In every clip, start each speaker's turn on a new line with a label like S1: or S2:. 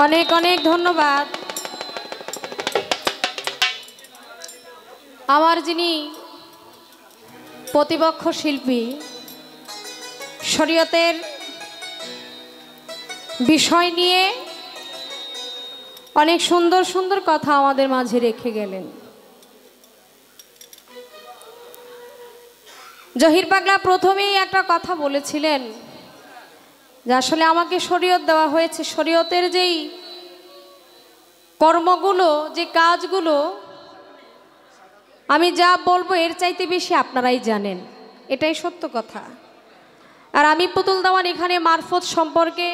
S1: অনেক অনেক ধন্যবাদ। আমার যিনি প্রতিপক্ষ শিল্পী, শরীয়তের বিষয় নিয়ে অনেক সুন্দর সুন্দর কথা আমাদের মাঝে রেখে গেলেন। জহির পাগলা প্রথমেই একটা কথা বলেছিলেন যে আসলে আমাকে শরীয়ত দেওয়া হয়েছে, শরীয়তের যেই কর্মগুলো, যে কাজগুলো আমি যা বলবো এর চাইতে বেশি আপনারাই জানেন, এটাই সত্য কথা। আর আমি পুতুল দেওয়ান এখানে মারফত সম্পর্কে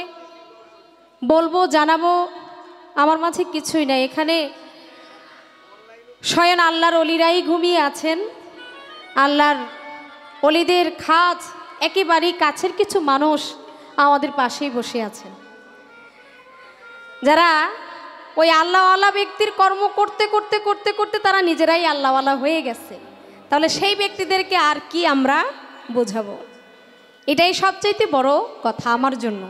S1: বলবো, জানাবো, আমার মাঝে কিছুই নাই। এখানে স্বয়ং আল্লাহর অলিরাই ঘুমিয়ে আছেন। আল্লাহর অলিদের খাজ একেবারেই কাছের কিছু মানুষ আমাদের পাশেই বসে আছেন, যারা ওই আল্লাহওয়ালা ব্যক্তির কর্ম করতে করতে করতে করতে তারা নিজেরাই আল্লাহওয়ালা হয়ে গেছে। তাহলে সেই ব্যক্তিদেরকে আর কি আমরা বোঝাবো? এটাই সবচাইতে বড় কথা আমার জন্য।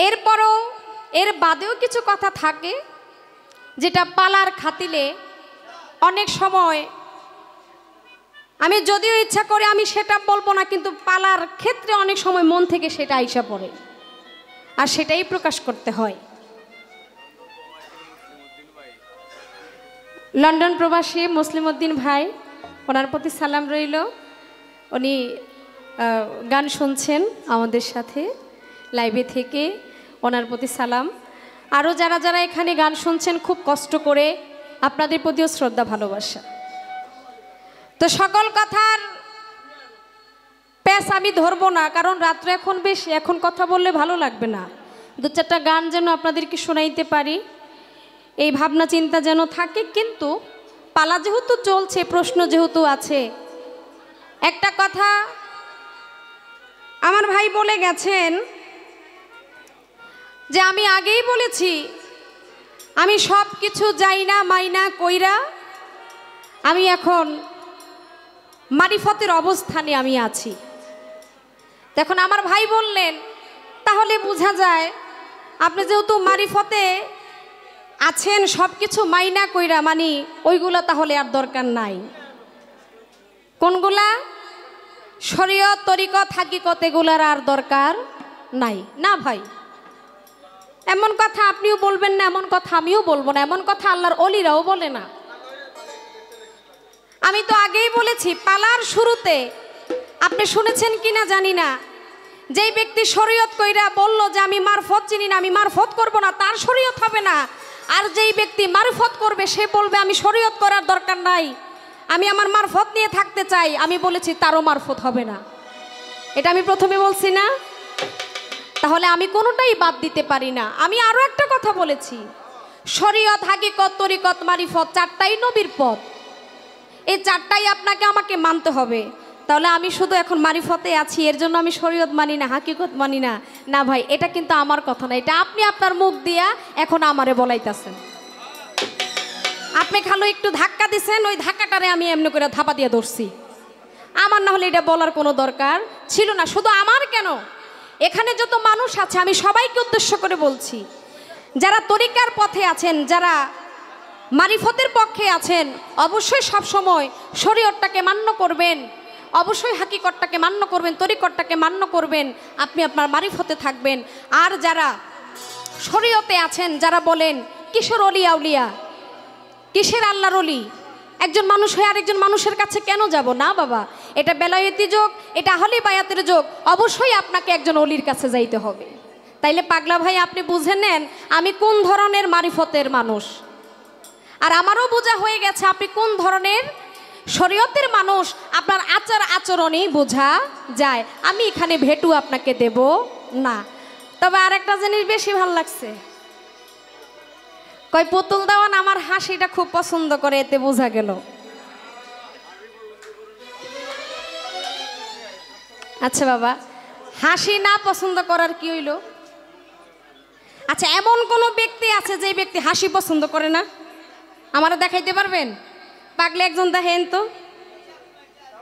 S1: এরপরও এর বাদেও কিছু কথা থাকে যেটা পালার খাতিলে অনেক সময় আমি যদিও ইচ্ছা করে আমি সেটা বলবো না, কিন্তু পালার ক্ষেত্রে অনেক সময় মন থেকে সেটা আইসা পড়ে আর সেটাই প্রকাশ করতে হয়। লন্ডন প্রবাসী মুসলিম উদ্দিন ভাই, ওনার প্রতি সালাম রইল। উনি গান শুনছেন আমাদের সাথে লাইভে থেকে, ওনার প্রতি সালাম। আরও যারা যারা এখানে গান শুনছেন খুব কষ্ট করে, আপনাদের প্রতিও শ্রদ্ধা ভালোবাসা। তো সকল কথার প্যাস আমি ধরবো না, কারণ রাত্রে এখন বেশি, এখন কথা বললে ভালো লাগবে না। দু চারটা গান যেন আপনাদেরকে শোনাইতে পারি, এই ভাবনা চিন্তা যেন থাকে। কিন্তু পালা যেহেতু চলছে, প্রশ্ন যেহেতু আছে, একটা কথা আমার ভাই বলে গেছেন যে আমি আগেই বলেছি আমি সব কিছু যাই না মাইনা কইরা আমি এখন মারিফতের অবস্থানে আমি আছি। দেখুন আমার ভাই বললেন, তাহলে বোঝা যায় আপনি যেহেতু মারিফতে আছেন সব কিছু মাইনা কইরা, মানে ওইগুলো তাহলে আর দরকার নাই। কোনগুলা? শরীয়ত, তরিকত, হাকিকত, এগুলার আর দরকার নাই। না ভাই, এমন কথা আপনিও বলবেন না, এমন কথা আমিও বলবো না, এমন কথা আল্লাহর অলিরাও বলে না। আমি তো আগেই বলেছি, পালার শুরুতে আপনি শুনেছেন কিনা জানি না, যেই ব্যক্তি শরীয়ত কইরা বলল যে আমি মারফত চিনি না, আমি মারফত করব না, তার শরীয়ত হবে না। আর যেই ব্যক্তি মারফত করবে সে বলবে আমি শরীয়ত করার দরকার নাই, আমি আমার মারফত নিয়ে থাকতে চাই, আমি বলেছি তারও মারফত হবে না। এটা আমি প্রথমে বলছি না? তাহলে আমি কোনোটাই বাদ দিতে পারি না। আমি আরও একটা কথা বলেছি, শরীয়ত, হাকিকত, তরিকত, মারিফত চারটাই নবীর পথ, এই চারটাই আপনাকে আমাকে মানতে হবে। তাহলে আমি শুধু এখন মারিফতে আছি এর জন্য আমি শরীয়ত মানি না, হাকিকত মানি না, না ভাই, এটা কিন্তু আমার কথা না। এটা আপনি আপনার মুখ দিয়া এখন আমারে বলাইতেছেন। আপনি খালো একটু ধাক্কা দিছেন, ওই ধাক্কাটারে আমি এমনি করে ধাপা দিয়ে ধরছি। আমার না হলে এটা বলার কোনো দরকার ছিল না। শুধু আমার কেন, এখানে যত মানুষ আছে আমি সবাইকে উদ্দেশ্য করে বলছি, যারা তরিকার পথে আছেন, যারা মারিফতের পক্ষে আছেন, অবশ্যই সব সময় শরীয়তটাকে মান্য করবেন, অবশ্যই হাকিকতটাকে মান্য করবেন, তরিকতটাকে মান্য করবেন, আপনি আপনার মারিফতে থাকবেন। আর যারা শরীয়তে আছেন, যারা বলেন কিসের অলি আউলিয়া, কিসের আল্লাহর অলি, একজন মানুষ হয়ে আরেকজন মানুষের কাছে কেন যাব? না বাবা, এটা বেলায়েতি যোগ, এটা আহলি বায়াতের যোগ, অবশ্যই আপনাকে একজন অলির কাছে যাইতে হবে। তাইলে পাগলা ভাই আপনি বুঝে নেন আমি কোন ধরনের মারিফতের মানুষ, আর আমারও বোঝা হয়ে গেছে আপনি কোন ধরনের শরীয়তের মানুষ। আপনার আচার আচরণেই বোঝা যায়। আমি এখানে ভেটু আপনাকে দেব না। তবে আরেকটা জিনিস বেশি ভালো লাগছে, কই পুতুল দেওয়ান আমার হাসিটা খুব পছন্দ করে, এতে বোঝা গেল। আচ্ছা বাবা, হাসি না পছন্দ করার কি হইল? আচ্ছা, এমন কোনো ব্যক্তি আছে যে ব্যক্তি হাসি পছন্দ করে না? আমারা দেখাইতে পারবেন? পাগলে একজন দেখেন তো,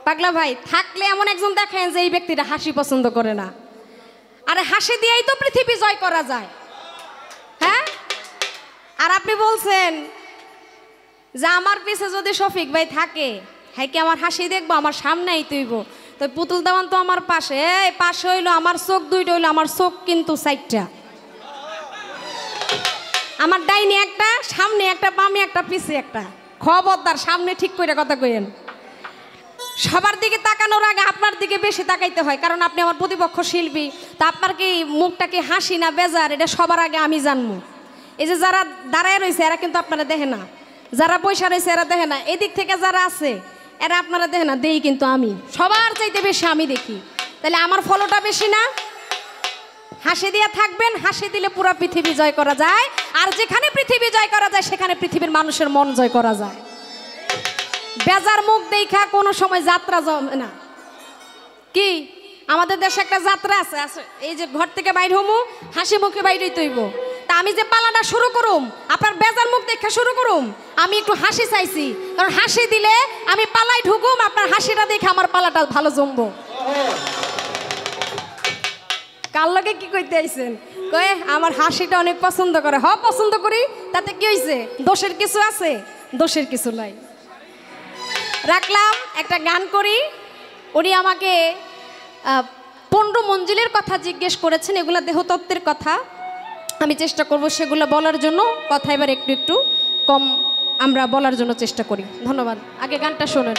S1: পাগলা ভাই থাকলে এমন একজন দেখেন যে এই ব্যক্তিটা হাসি পছন্দ করে না। আরে হাসি দিয়েই তো পৃথিবী জয় করা যায়। হ্যাঁ, আর আপনি বলছেন যে আমার পিছে যদি শফিক ভাই থাকে, হ্যাঁ কি আমার হাসি দেখবো, আমার সামনেই তুইব। তো পুতুল দেওয়ান তো আমার পাশে, এই পাশে হইলো আমার চোখ দুইটা, হইলো আমার চোখ কিন্তু চারটা। আমার ডাইনি একটা, সামনে একটা, বামে একটা, পিছে একটা। খবরদার সামনে ঠিক করে কথা কইেন। সবার দিকে তাকানোর আগে আপনার দিকে বেশি তাকাইতে হয়, কারণ আপনি আমার প্রতিপক্ষ শিল্পী। তো আপনার কি মুখটা কি হাসি না বেজার, এটা সবার আগে আমি জানবো। এই যে যারা দাঁড়ায় রয়েছে এরা কিন্তু আপনারা দেখে না, যারা পয়সা রয়েছে এরা দেখে না, এদিক থেকে যারা আছে এরা আপনারা দেখে না, দেই কিন্তু আমি সবার চাইতে বেশি আমি দেখি। তাহলে আমার ফলোটা বেশি না? হাসি দিয়ে থাকবেন, হাসি দিলে পুরো পৃথিবী জয় করা যায়। আর যেখানে পৃথিবী জয় করা যায় সেখানে পৃথিবীর মানুষের মন জয় করা যায়। বেজার মুখ দেখা কোনো সময় যাত্রা জমে না। কি আমাদের দেশে একটা যাত্রা আছে, এই যে ঘর থেকে বাইর হমু হাসি মুখে বাইরেই তৈব। তা আমি যে পালাটা শুরু করুম, আপনার বেজার মুখ দেখা শুরু করুম, আমি একটু হাসি চাইছি, কারণ হাসি দিলে আমি পালাই ঢুকুম, আপনার হাসিটা দেখে আমার পালাটা ভালো জমবো। কার লগে কি কইতে আইছেন? কয়ে আমার হাসিটা অনেক পছন্দ করে। হ, পছন্দ করি, তাতে কি হয়েছে? দোষের কিছু আছে? দোষের কিছু নাই। রাখলাম একটা গান করি। উনি আমাকে 15 মঞ্জিলের কথা জিজ্ঞেস করেছেন, এগুলা দেহতত্ত্বের কথা। আমি চেষ্টা করব সেগুলো বলার জন্য। কথা এবার একটু একটু কম আমরা বলার জন্য চেষ্টা করি। ধন্যবাদ। আগে গানটা শোনেন।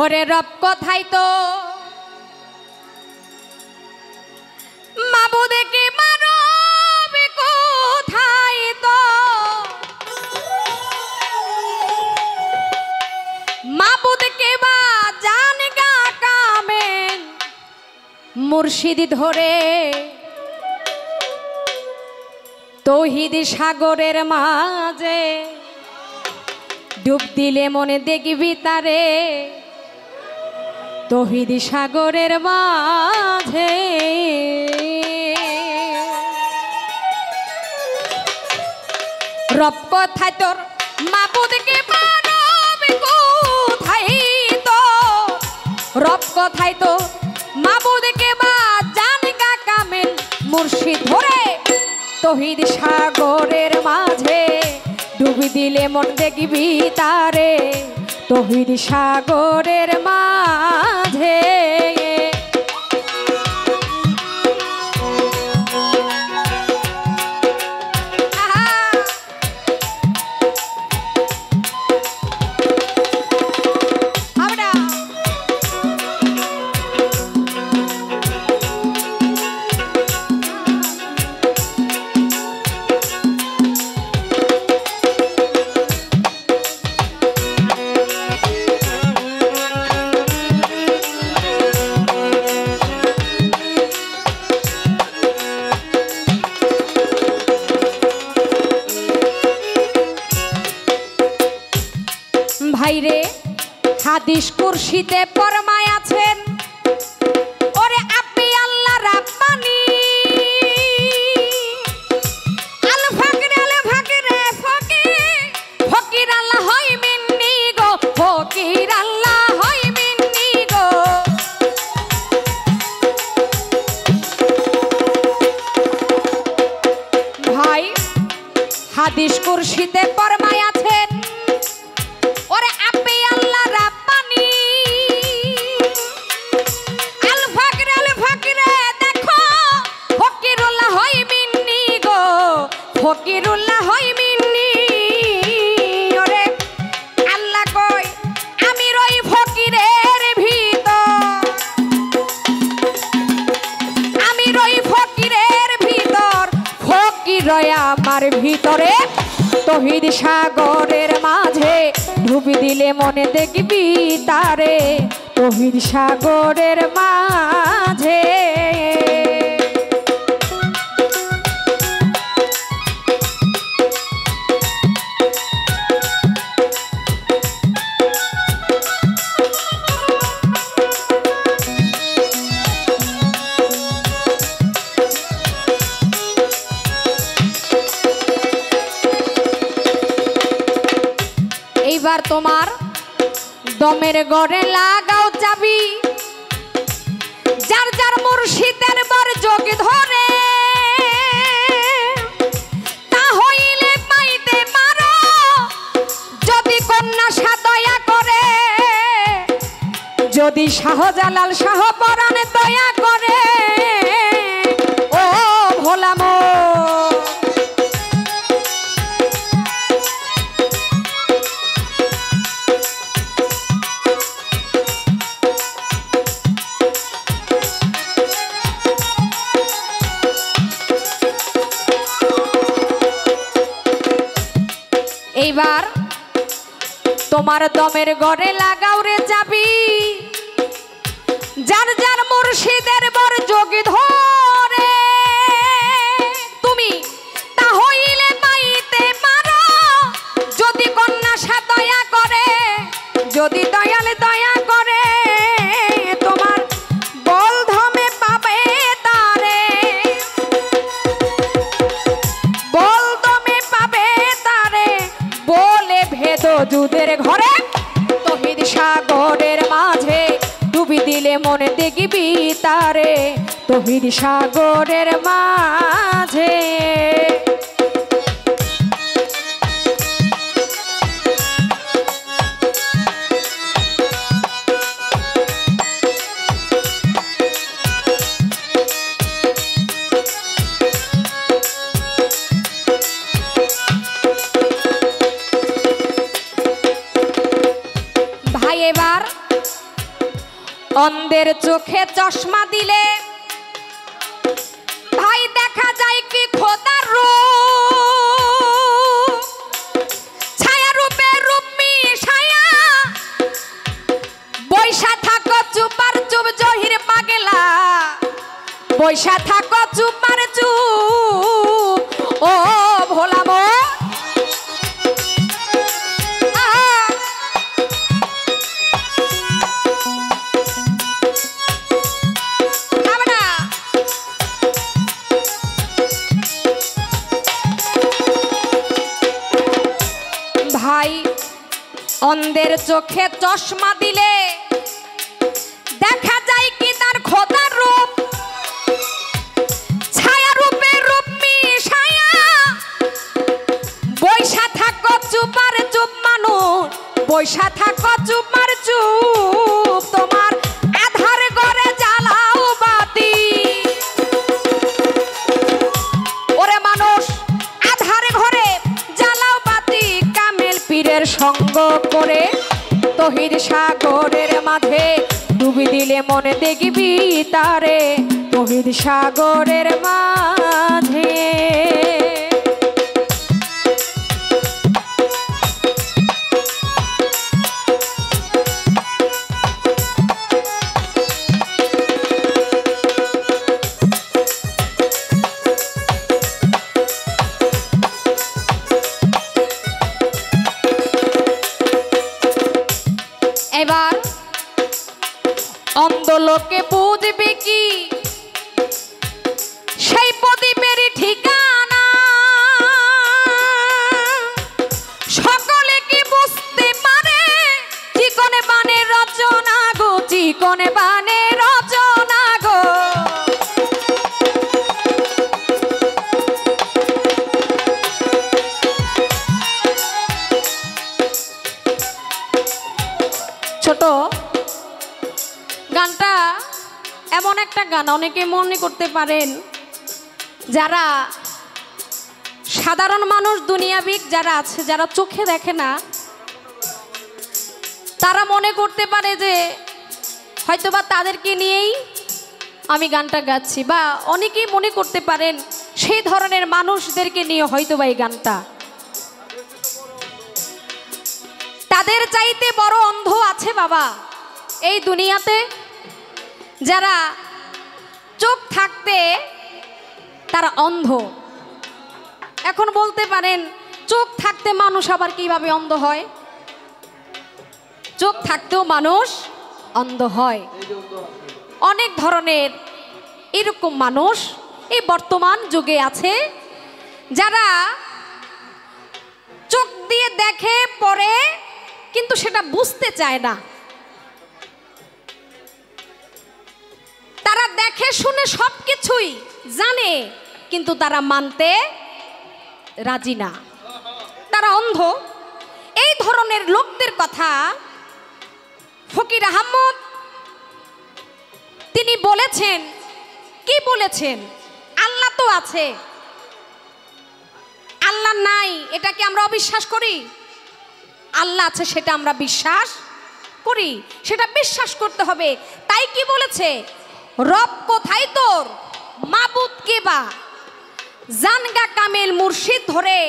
S1: ওরে রব কোথায় তো মাবুদকে মানব কোথায় তো মাবুদকে বা জান গা কামেন মুর্শিদ ধরে তৌহিদ সাগরের মাঝে ডুব দিলে মনে দেখবি তারে তৌহিদ সাগরের মাঝে। রব কোথায় তোর মাবুদকে মানব কোথায় তো, রব কোথায় তো মাবুদকে বা জান গা কামেল মুর্শিদ ধরে তৌহিদ সাগরের মাঝে ডুবি দিলে মন দেখবি তারে তৌহিদ সাগরের মাঝে। ভাইরে হাদিস কুরসিতে ফরমায় আছেন, ওরে আপনি আল্লাহ রাব্বানি আল ফাকির ফকির ফকির আল্লাহ হয় মিন্নি গো, ফকির আল্লাহ হয় মিন্নি গো। ভাই হাদিস কুরসিতে ফরমায় আছেন, ওরে আপনি আল্লাহ রাব্বানি আল ফাকির দেখো ফকিরুল্লাহ হয় মিন্নি গো, ফকিরুল্লাহ হয় মিন্নি। ওরে আল্লাহ কই আমি রই ফকিরের ভিতর, আমি রই ফকিরের ভিতর, ফকির রয় আমার ভিতরে তৌহিদ সাগরের মাঝে ডুবি দিলে মনে দেখবি তারে তৌহিদ সাগরের মাঝে। তোমার দমের গড়ে লাগাও চাবি, যার যার মুর্শিদের বর যোগ ধরে, তা হইলে পাইতে পারো যদি কন্যা সাদয়া করে, যদি শাহজালাল শাহ পরাণে দয়া করে। ও ভোলাম এইবার তোমার দমের গড়ে লাগাও রে চাবি, যার যার মুর্শিদের বর যোগ ধরে, তুমি তা হইলে পাইতে পারো যদি কন্যা সাদয়া করে, যদি দয়াল দয়া করে। তোমার বল ধমে পাবে তারে, বল দমে পাবে তারে, বলে ভেদ যুদের ঘরে, তহিদ সাগরের মাঝে ডুবি দিলে মনে দেখবি তারে, তহিদ সাগরের মাঝে। ভাই এবার অন্ধের চোখে চশমা দিলে ভাই দেখা যায় কি খোদার রূপ, ছায়া রূপে রূপ মিশায়া বৈশা থাকো চুপার চুপ জহির পাগলা, বৈশা থাকো চুপার চুপ। ও ভোলাম ভাই অন্ধের চোখে চশমা দিলে দেখা যায় কি তার খোদার রূপ, ছায়া রূপে রূপ মিশায়া বৈশা থাকো চুপার চুপ মানুষ, বৈশা থাকো চুপার চুপ। তোমার আধার ঘরে জ্বালাও বাতি, ওরে মানুষ আধার ঘরে জ্বালাও বাতি, কামেল পীরের সঙ্গ করে তহিদ সাগরের মাঝে ডুবি দিলে মনে দেখবি তারে, তহিদ সাগরের মাঝে। এবার অন্ধ লোকে বুঝবে কি সেই প্রদীপের ঠিকানা, সকলে কি বুঝতে পারে চিকনে বানে রচনা গো, চিকনে বানে রচনা গো। ছোট গানটা এমন একটা গান, অনেকে মনে করতে পারেন যারা সাধারণ মানুষ দুনিয়াবিক যারা আছে, যারা চোখে দেখে না, তারা মনে করতে পারে যে হয়তোবা তাদেরকে নিয়েই আমি গানটা গাচ্ছি, বা অনেকেই মনে করতে পারেন সেই ধরনের মানুষদেরকে নিয়ে হয়তোবা এই গানটা। তাদের চাইতে বড় অন্ধ আছে বাবা এই দুনিয়াতে, যারা চোখ থাকতে তারা অন্ধ। এখন বলতে পারেন চোখ থাকতে মানুষ আবার কিভাবে অন্ধ হয়? চোখ থাকতেও মানুষ অন্ধ হয়। অনেক ধরনের এরকম মানুষ এই বর্তমান যুগে আছে, যারা চোখ দিয়ে দেখে পরে কিন্তু সেটা বুঝতে চায় না। তারা দেখে শুনে সবকিছুই জানে, কিন্তু তারা মানতে রাজি না, তারা অন্ধ। এই ধরনের লোকদের কথা ফকির আহমদ তিনি বলেছেন। কি বলেছেন? আল্লাহ তো আছে, আল্লাহ নাই এটা কি আমরা অবিশ্বাস করি? আল্লাহ আছে সেটা আমরা বিশ্বাস করি, সেটা বিশ্বাস করতে হবে। তাই কি বলেছে? রব কোথায় তোর, মাবুদ কে বা, জানগা কামেল মুর্শিদ ধরে,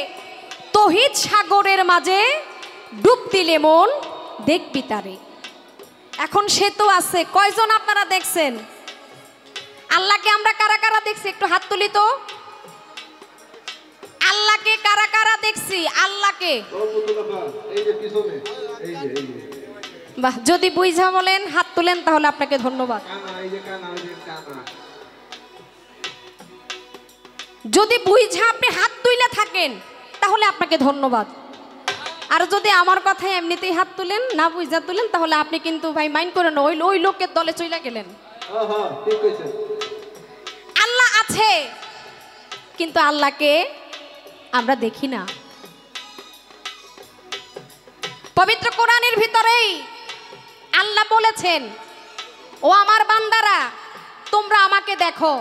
S1: তহিদ সাগরের মাঝে ডুব দিলে মন দেখবি তারে। এখন সে তো আছে, কয়জন আপনারা দেখছেন আল্লাহকে? আমরা কারা কারা দেখছি একটু হাত তুলি তো। আল্লাহকে কারা কারা দেখছি? আল্লাহকে বাহ, যদি বুঝা বলেন হাত তুলেন তাহলে আপনাকে ধন্যবাদ। যদি বুঝা আপনি হাত তুলে থাকেন তাহলে আপনাকে ধন্যবাদ। আর যদি আমার কথায় এমনিতেই হাত তুলেন, না বুঝা তুলেন, তাহলে আপনি কিন্তু ভাই মাইন্ড করেন ওই লোকের দলে চলে গেলেন। আল্লাহ আছে কিন্তু আল্লাহকে আমরা দেখি না। পবিত্র কোরআনের ভিতরেই আল্লাহ বলেছেন, ও আমার বান্দারা তোমরা আমাকে দেখো।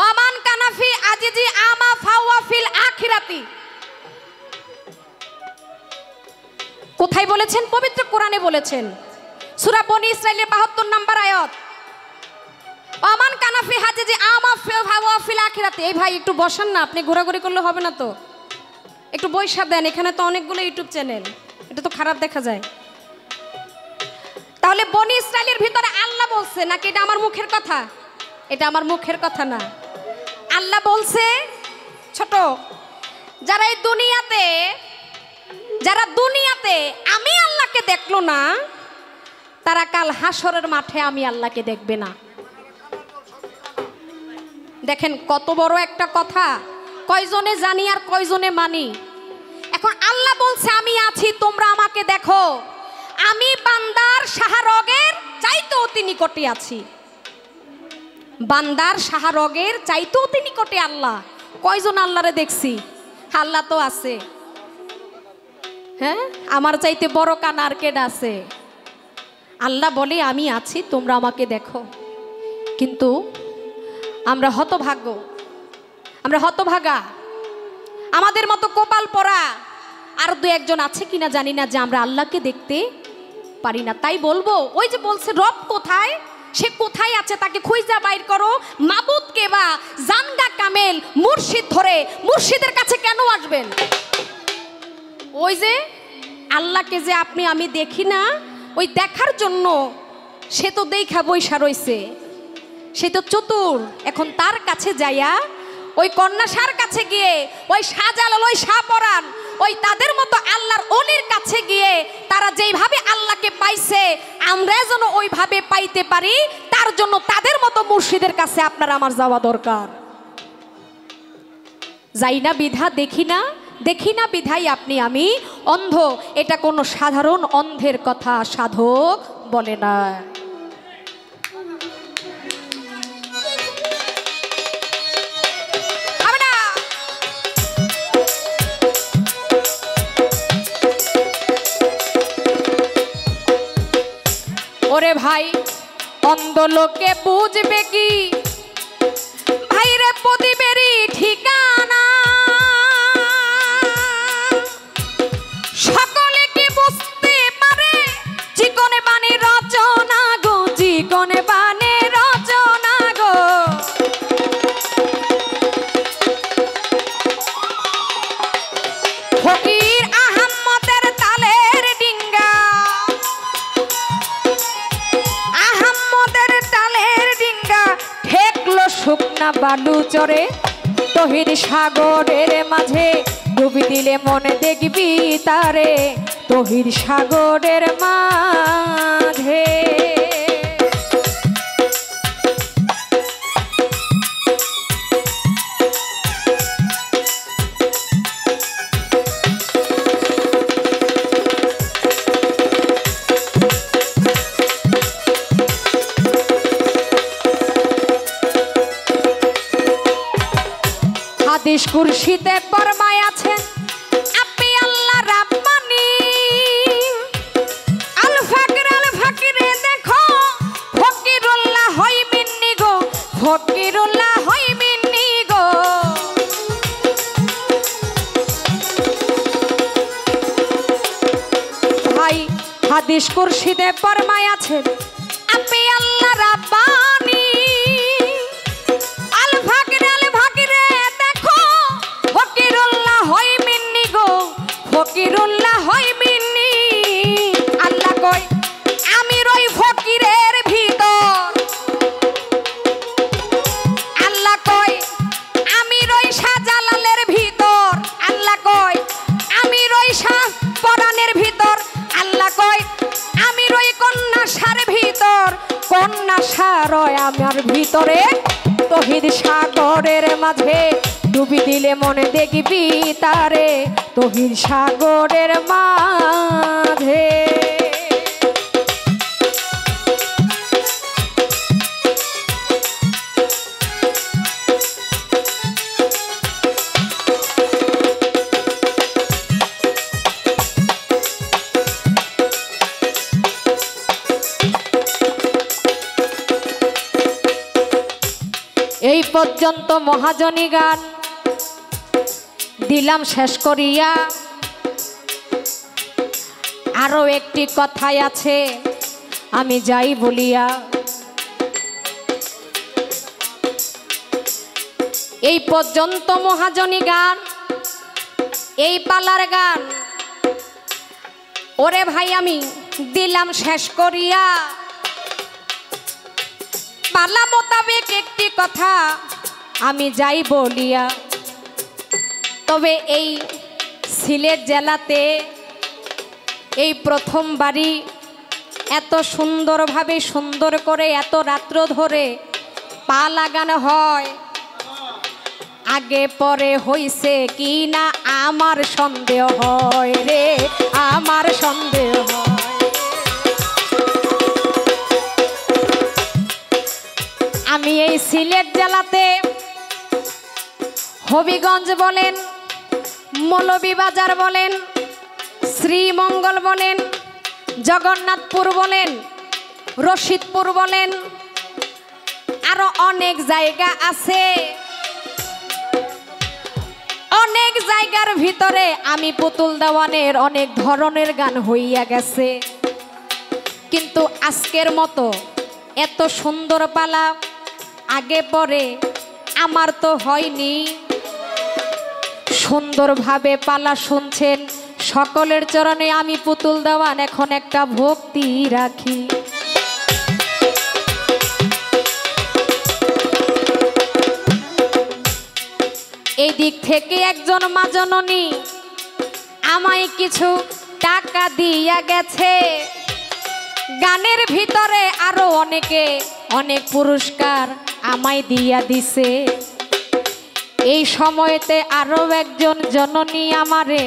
S1: ওমান কানাফি আজিজি আমা ফাওয়া ফিল আখিরাতি। কোথায় বলেছেন? পবিত্র কোরআনে বলেছেন, সূরা বনী ইসরাঈলের 72 নম্বর আয়াত। ওমান কানাফি আজিজি আমা ফাওয়া ফিল আখিরাতি। এই ভাই একটু বসান না, আপনি ঘোরাঘুরি করলে হবে না তো, একটু বইসা দেন। এখানে তো অনেকগুলো ইউটিউব চ্যানেল, এটা তো খারাপ দেখা যায়। তাহলে বনী ইসরাঈলের ভিতরে আল্লাহ বলছে নাকি এটা আমার মুখের কথা? এটা আমার মুখের কথা না, আল্লাহ বলছে। ছোট যারা এই দুনিয়াতে আমি আল্লাহকে দেখলো না, তারা কাল হাসরের মাঠে আমি আল্লাহকে দেখবে না। দেখেন কত বড় একটা কথা, কয়জনে জানি আর কয়জনে মানি। এখন আল্লাহ বলছে আমি আছি, তোমরা আমাকে দেখো। আমি বান্দার শাহরগের চাইতেও অতি নিকটে আছি, বান্দার শাহরগের চাইতেও অতি নিকটে আল্লাহ। কয়জন আল্লাহরে দেখছি? আল্লাহ তো আছে। হ্যাঁ, আমার চাইতে বড় কানা আর কেডা আছে? আল্লাহ বলে আমি আছি, তোমরা আমাকে দেখো। কিন্তু আমরা হতভাগা, আমাদের মতো কপাল পরা আর দু একজন আছে কিনা জানি না যে আমরা আল্লাহকে দেখতে পারি না। তাই বলবো, ওই যে বলছে রব কোথায়, সে কোথায় আছে তাকে খুঁজা বাইর করো। মাবুদ কে বা, জানগা কামেল মুর্শিদ ধরে, মুর্শিদের কাছে কেন আসবেন? ওই যে আল্লাহকে যে আপনি আমি দেখি না, ওই দেখার জন্য সে তো দেখা বৈশা রইছে, সে তো চতুর। এখন তার কাছে যাইয়া, ওই কন্যাসার কাছে গিয়ে, ওই শাহজালাল, ওই শাহপরাণ, ওই তাদের মতো আল্লাহর ওলির কাছে গিয়ে তারা যেইভাবে আল্লাহকে পাইছে আমরা যেন ওইভাবে পাইতে পারি, তার জন্য তাদের মতো মুর্শিদের কাছে আপনার আমার যাওয়া দরকার। যাই না বিধা দেখি না বিধাই আপনি আমি অন্ধ। এটা কোনো সাধারণ অন্ধের কথা সাধক বলে না। ওরে ভাই অন্ধ লোকে বুঝবে কি, ভাইরে প্রদীপেরই ঠিকানা। সকলে কি বুঝতে পারে চিকনে বাণী রচনা গো, চিকনে বাণী রচনা গো। ফকির আহম্মদের তালের ডিঙ্গা, শুকনা বালু চরে, তহির সাগরের মাঝে ডুবি দিলে মনে দেখবি তারে, তহির সাগরের মাঝে। হাদিস কুরসিতে ফরমায় আছে আপনি আল্লাহ রাব্বানি আল ফাকিরে দেখো ফকিরুল্লাহ হয় মিন্নি গো ফকিরুল্লাহ হয় মিন্নি গো। ভাই হাদিস কুরসিতে ফরমায় আছে আপনি আল্লাহ রাব্বানি আল ফাকিরে দেখো ফকিরুল্লাহ হয় মিন্নি গো ফকিরুল্লাহ হয় মিন্নি। আল্লাহ কয় আমি রই ফকিরের ভিতর, আল্লাহ কয় আমি রই শাহজালালের ভিতর, আল্লাহ কয় আমি রই শাহ পরাণের ভিতর, আল্লাহ কয় আমি রই কন্যাসার ভিতর, কন্যাসা রয় আমার ভিতরে। তহিদ সাগরের মাঝে ডুবি দিলে মনে দেখবি তারে তহিদ সাগরের মাঝে। এই পর্যন্ত মহাজনী গান দিলাম শেষ করিয়া, আরো একটি কথাই আছে আমি যাই বলিয়া। এই পর্যন্ত মহাজনী গান, এই পালার গান ওরে ভাই আমি দিলাম শেষ করিয়া। পালা মোতাবেক একটি কথা আমি যাই বলিয়া। তবে এই সিলেট জেলাতে এই প্রথমবারই এত সুন্দরভাবে সুন্দর করে এত রাত্র ধরে পা লাগানো হয়। আগে পরে হইছে কি না আমার সন্দেহ হয় রে, আমার সন্দেহ হয়। আমি এই সিলেট জেলাতে হবিগঞ্জ বলেন, মৌলভীবাজার বলেন, শ্রীমঙ্গল বলেন, জগন্নাথপুর বলেন, রশিদপুর বলেন, আরো অনেক জায়গা আছে। অনেক জায়গার ভিতরে আমি পুতুল দেওয়ানের অনেক ধরনের গান হইয়া গেছে, কিন্তু আজকের মতো এত সুন্দর পালা আগে পরে আমার তো হয়নি। সুন্দরভাবে পালা শুনছেন, সকলের চরণে আমি পুতুল দেওয়ান এখন একটা ভক্তি রাখি। এই দিক থেকে একজন মা জননী আমায় কিছু টাকা দিয়া গেছে, গানের ভিতরে আরো অনেকে অনেক পুরস্কার আমায় দিয়া দিছে। এই সময়তে আরো একজন জননী আমারে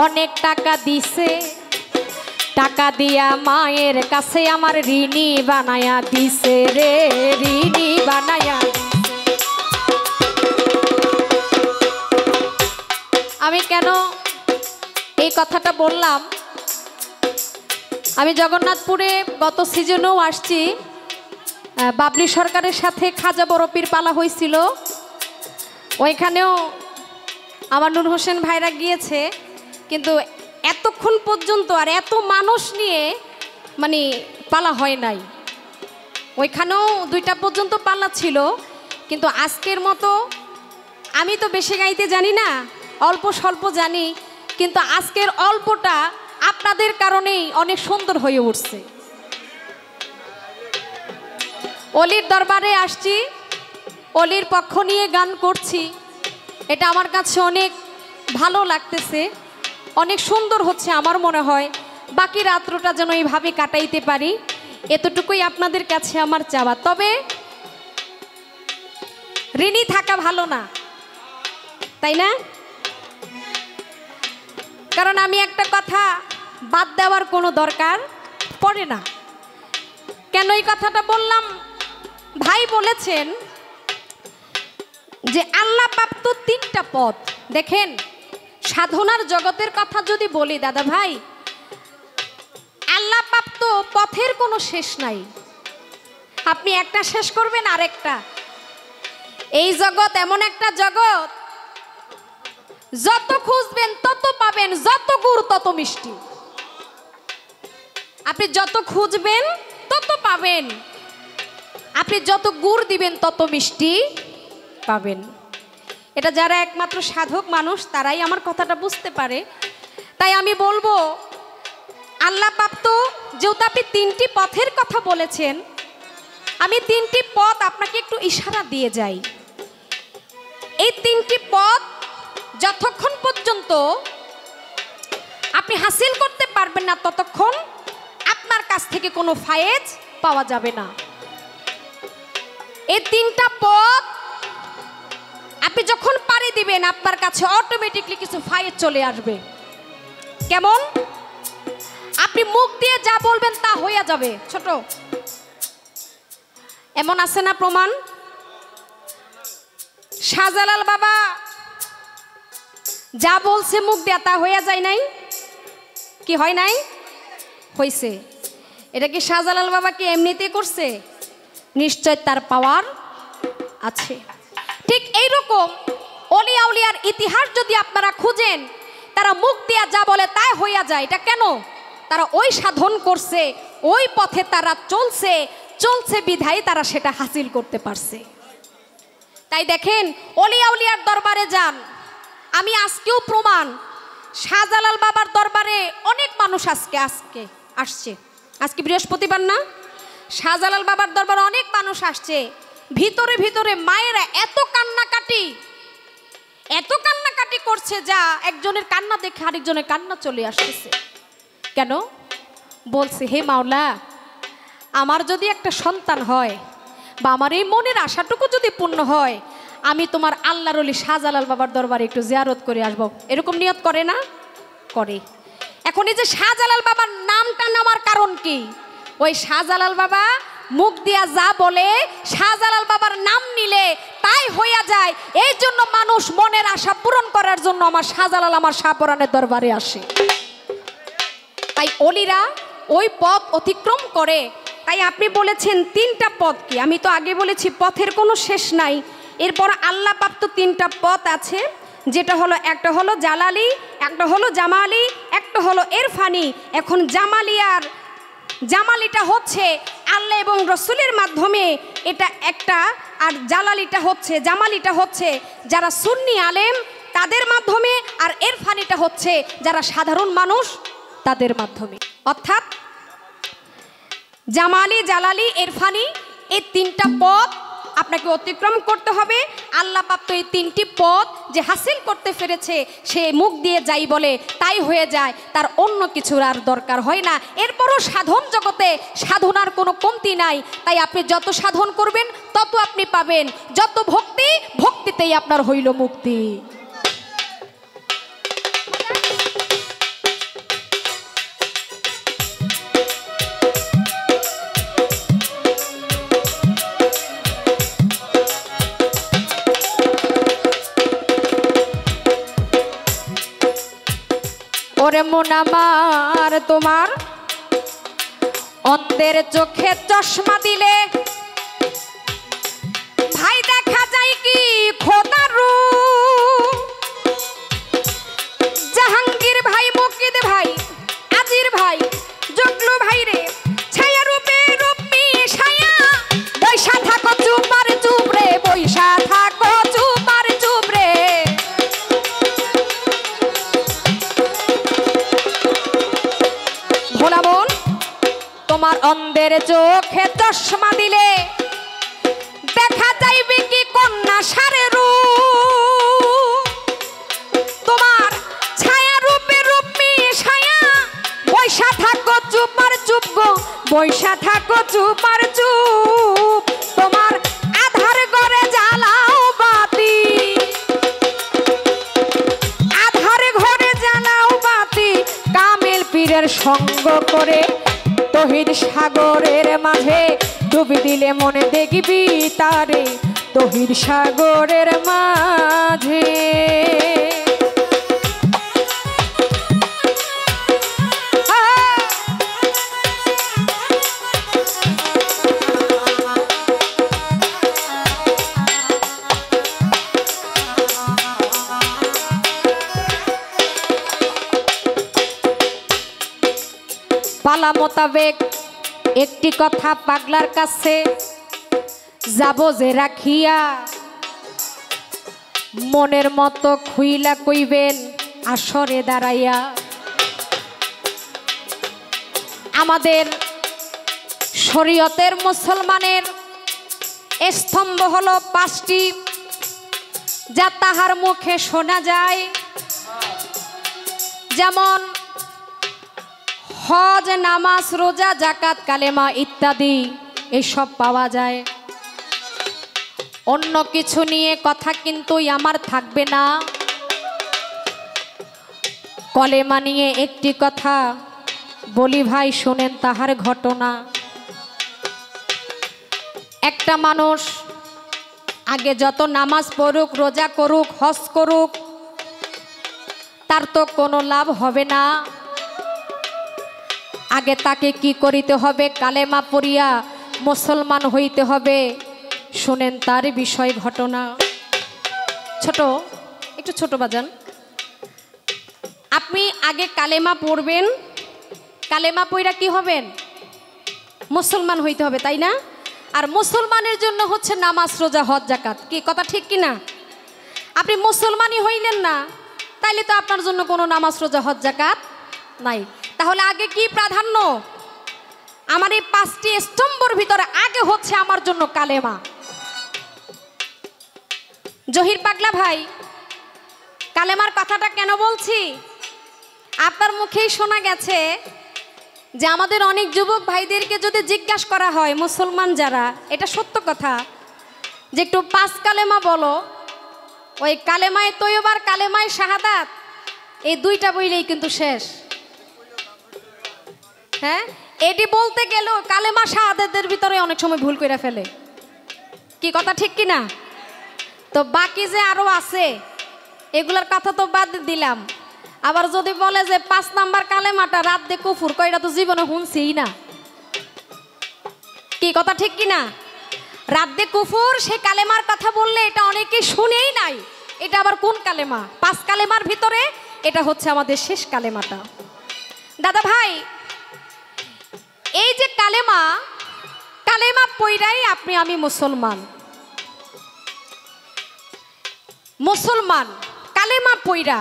S1: অনেক টাকা দিছে, টাকা দিয়া মায়ের কাছে আমার ঋণী বানায়া দিছে রে, ঋণী বানায়া দিছে। আমি কেন এই কথাটা বললাম, আমি জগন্নাথপুরে গত সিজনেও আসছি, বাবলি সরকারের সাথে খাজা বরফির পালা হয়েছিল, ওইখানেও আমার নূর হোসেন ভাইরা গিয়েছে, কিন্তু এতক্ষণ পর্যন্ত আর এত মানুষ নিয়ে মানে পালা হয় নাই। ওইখানেও 2টা পর্যন্ত পালা ছিল, কিন্তু আজকের মতো আমি তো বেশি গাইতে জানি না, অল্প স্বল্প জানি, কিন্তু আজকের অল্পটা আপনাদের কারণেই অনেক সুন্দর হয়ে উঠছে। অলির দরবারে আসছি, অলির পক্ষ নিয়ে গান করছি, এটা আমার কাছে অনেক ভালো লাগতেছে, অনেক সুন্দর হচ্ছে আমার মনে হয়। বাকি রাত্রটা যেন এইভাবে কাটাইতে পারি, এতটুকুই আপনাদের কাছে আমার চাওয়া। তবে ঋণী থাকা ভালো না, তাই না? কারণ আমি একটা কথা বাদ দেওয়ার কোনো দরকার পড়ে না। কেন এই কথাটা বললাম? ভাই বলেছেন যে আল্লাহ প্রাপ্ত তিনটা পথ। দেখেন সাধনার জগতের কথা যদি বলি দাদা ভাই, আল্লাহ প্রাপ্ত পথের কোনো শেষ নাই। আপনি একটা শেষ করবেন আরেকটা। এই জগৎ এমন একটা জগৎ, যত খুঁজবেন তত পাবেন, যত গুড় তত মিষ্টি। আপনি যত খুঁজবেন তত পাবেন, আপনি যত গুড় দিবেন তত মিষ্টি পাবেন। এটা যারা একমাত্র সাধক মানুষ তারাই আমার কথাটা বুঝতে পারে। তাই আমি বলবো আল্লাহ প্রাপ্ত যেহেতু আপনি তিনটি পথের কথা বলেছেন, আমি তিনটি পথ আপনাকে একটু ইশারা দিয়ে যাই। এই তিনটি পথ যতক্ষণ পর্যন্ত আপনি হাসিল করতে পারবেন না ততক্ষণ আপনার কাছ থেকে কোনো ফায়েজ পাওয়া যাবে না। এই তিনটা পথ আপনি যখন পাড়ি দিবেন আপনার কাছে অটোমেটিকলি কিছু ফায়েজ চলে আসবে। কেমন? আপনি মুখ দিয়ে যা বলবেন তা হয়ে যাবে। ছোট এমন আছে না প্রমাণ? শাহজালাল বাবা যা বলছে মুখ দিয়ে তা হয়ে যায় নাই? কি হয় নাই? হয়েছে। এটা কি শাহজালাল বাবা কি এমনিতেই করছে? নিশ্চয় তার পাওয়ার আছে। ঠিক এইরকম অলি আউলিয়ার ইতিহাস যদি আপনারা খুঁজেন, তারা মুখ দিয়া যা বলে তাই হইয়া যায়। এটা কেন? তারা ওই সাধন করছে, ওই পথে তারা চলছে, চলছে বিধায় তারা সেটা হাসিল করতে পারছে। তাই দেখেন অলি আউলিয়ার দরবারে যান। আমি আজকেও প্রমাণ, শাহজালাল বাবার দরবারে অনেক মানুষ আজকে আসছে। আজকে বৃহস্পতিবার না? শাহজালাল বাবার দরবারে অনেক মানুষ আসছে। ভিতরে ভিতরে মায়েরা এত কান্নাকাটি করছে, যা একজনের কান্না দেখে আরেকজনের কান্না চলে আসতেছে। কেন? বলছে, হে মাওলা, আমার যদি একটা সন্তান হয় বা আমার এই মনের আশাটুকু যদি পূর্ণ হয়, আমি তোমার আল্লাহর ওলি শাহজালাল বাবার দরবারে একটু জিয়ারত করে আসবো। এরকম নিয়ত করে না? করে। এখন এই যে শাহজালাল বাবার নামটা নেওয়ার কারণ কি? ওই শাহজালাল বাবা মুখ দিয়া যা বলে, শাহজালাল বাবার নাম নিলে তাই হইয়া যায়। এই জন্য মানুষ মনের আশা পূরণ করার জন্য আমার শাহজালাল, আমার শাহপরানের দরবারে আসে। তাই অলিরা ওই পথ অতিক্রম করে। তাই আপনি বলেছেন তিনটা পথ কি? আমি তো আগে বলেছি পথের কোনো শেষ নাই। এরপর আল্লাহ প্রাপ্ত তিনটা পথ আছে, যেটা হলো, একটা হলো জালালি, একটা হলো জামালি, একটা হলো এরফানি। এখন জামালিটা হচ্ছে আল্লাহ এবং রসুলের মাধ্যমে, এটা একটা। আর জামালিটা হচ্ছে যারা সুন্নি আলেম তাদের মাধ্যমে, আর এরফানিটা হচ্ছে যারা সাধারণ মানুষ তাদের মাধ্যমে। অর্থাৎ জামালি, জালালি, এরফানি, এই তিনটা পথ আপনাকে অতিক্রম করতে হবে। আল্লাহ প্রাপ্ত এই তিনটি পথ যে হাসিল করতে পেরেছে, সে মুখ দিয়ে যাই বলে তাই হয়ে যায়, তার অন্য কিছুর আর দরকার হয় না। এরপরও সাধন জগতে সাধনার কোনো কমতি নাই। তাই আপনি যত সাধন করবেন তত আপনি পাবেন, যত ভক্তিতেই আপনার হইল মুক্তি। ওরে মন আমার, তোমার অন্ধের চোখে চশমা দিলে ভাই দেখা যায় কি খোদার রূপ। জাহাঙ্গীর ভাই, মুকিদ ভাই, আজির ভাই, জগলু ভাই রে, ছায়া রূপে রূপ মিশায়া বৈশা থাকো চুপ আর চুপ রে, বৈশা থাকো চুপ আর চুপ রে। ভোলা মন, তোমার অন্ধের চোখে চশমা দিলে দেখা যাইবে কি কন্যা সারে রূপ। তোমার ছায়া রূপে রূপ মিশায়া বৈশা থাকো চুপ আর চুপ গো, বৈশা থাকো চুপ আর চুপ। তোমার আধার ঘরে জ্বালাও বাতি, আধার ঘরে জ্বালাও বাতি, কামেল পীরের সঙ্গ করে তহিদ সাগরের মাঝে ডুবি দিলে মনে দেখবি তারে, তহির সাগরের মাঝে। পালা মোতাবেক একটি কথা পাগলার কাছে যাব যে রাখিয়া, মনের মতো খুইলা কইবেন আসরে দাঁড়াইয়া। আমাদের শরীয়তের মুসলমানের স্তম্ভ হলো 5টি, যা তাহার মুখে শোনা যায়, যেমন হজ, নামাজ, রোজা, জাকাত, কালেমা ইত্যাদি এসব পাওয়া যায়। অন্য কিছু নিয়ে কথা কিন্তু আমার থাকবে না। কলেমা নিয়ে একটি কথা বলি ভাই, শোনেন তাহার ঘটনা। একটা মানুষ আগে যত নামাজ পড়ুক, রোজা করুক, হজ করুক, তার তো কোনো লাভ হবে না। আগে তাকে কি করিতে হবে? কালেমা পড়িয়া মুসলমান হইতে হবে। শুনেন তার বিষয় ঘটনা। একটু ছোট বাজান। আপনি আগে কালেমা পড়বেন, কালেমা পড়া কি হবেন? মুসলমান হইতে হবে, তাই না? আর মুসলমানের জন্য হচ্ছে নামাজ, রোজা, হজ, জাকাত। কি কথা ঠিক কি না? আপনি মুসলমানই হইলেন না, তাইলে তো আপনার জন্য কোনো নামাজ, রোজা, হজ, জাকাত নাই। তাহলে আগে কি প্রাধান্য? আমার এই 5টি স্তম্ভর ভিতরে আগে হচ্ছে আমার জন্য কালেমা। জহির পাগলা ভাই, কালেমার কথাটা কেন বলছি? আপনার মুখেই শোনা গেছে যে আমাদের অনেক যুবক ভাইদেরকে যদি জিজ্ঞাসা করা হয়, মুসলমান যারা, এটা সত্য কথা, যে একটু 5 কালেমা বলো, ওই কালেমায় তৈয়বার, কালেমায় শাহাদাত, এই 2টা বইলেই কিন্তু শেষ। হ্যাঁ, এটি বলতে গেলেও কালেমা শাহাদাতের ভিতরে অনেক সময় ভুল করে ফেলে। কি কথা ঠিক কি না? তো বাকি যে আরো আছে, এগুলার কথা তো বাদ দিলাম। আবার যদি বলে যে 5 নাম্বার কালেমাটা রাত দিয়ে কুফুর, কয়টা তো জীবনে শুনছিই না। কি কথা ঠিক কি না? রাত দিয়ে কুফুর, সেই কালেমার কথা বললে এটা অনেকে শুনেই নাই। এটা আবার কোন কালেমা? 5 কালেমার ভিতরে এটা হচ্ছে আমাদের শেষ কালেমাটা। দাদা ভাই, এই যে কালেমা, কালেমা পইরাই আপনি আমি মুসলমান। মুসলমান কালেমা পইরা।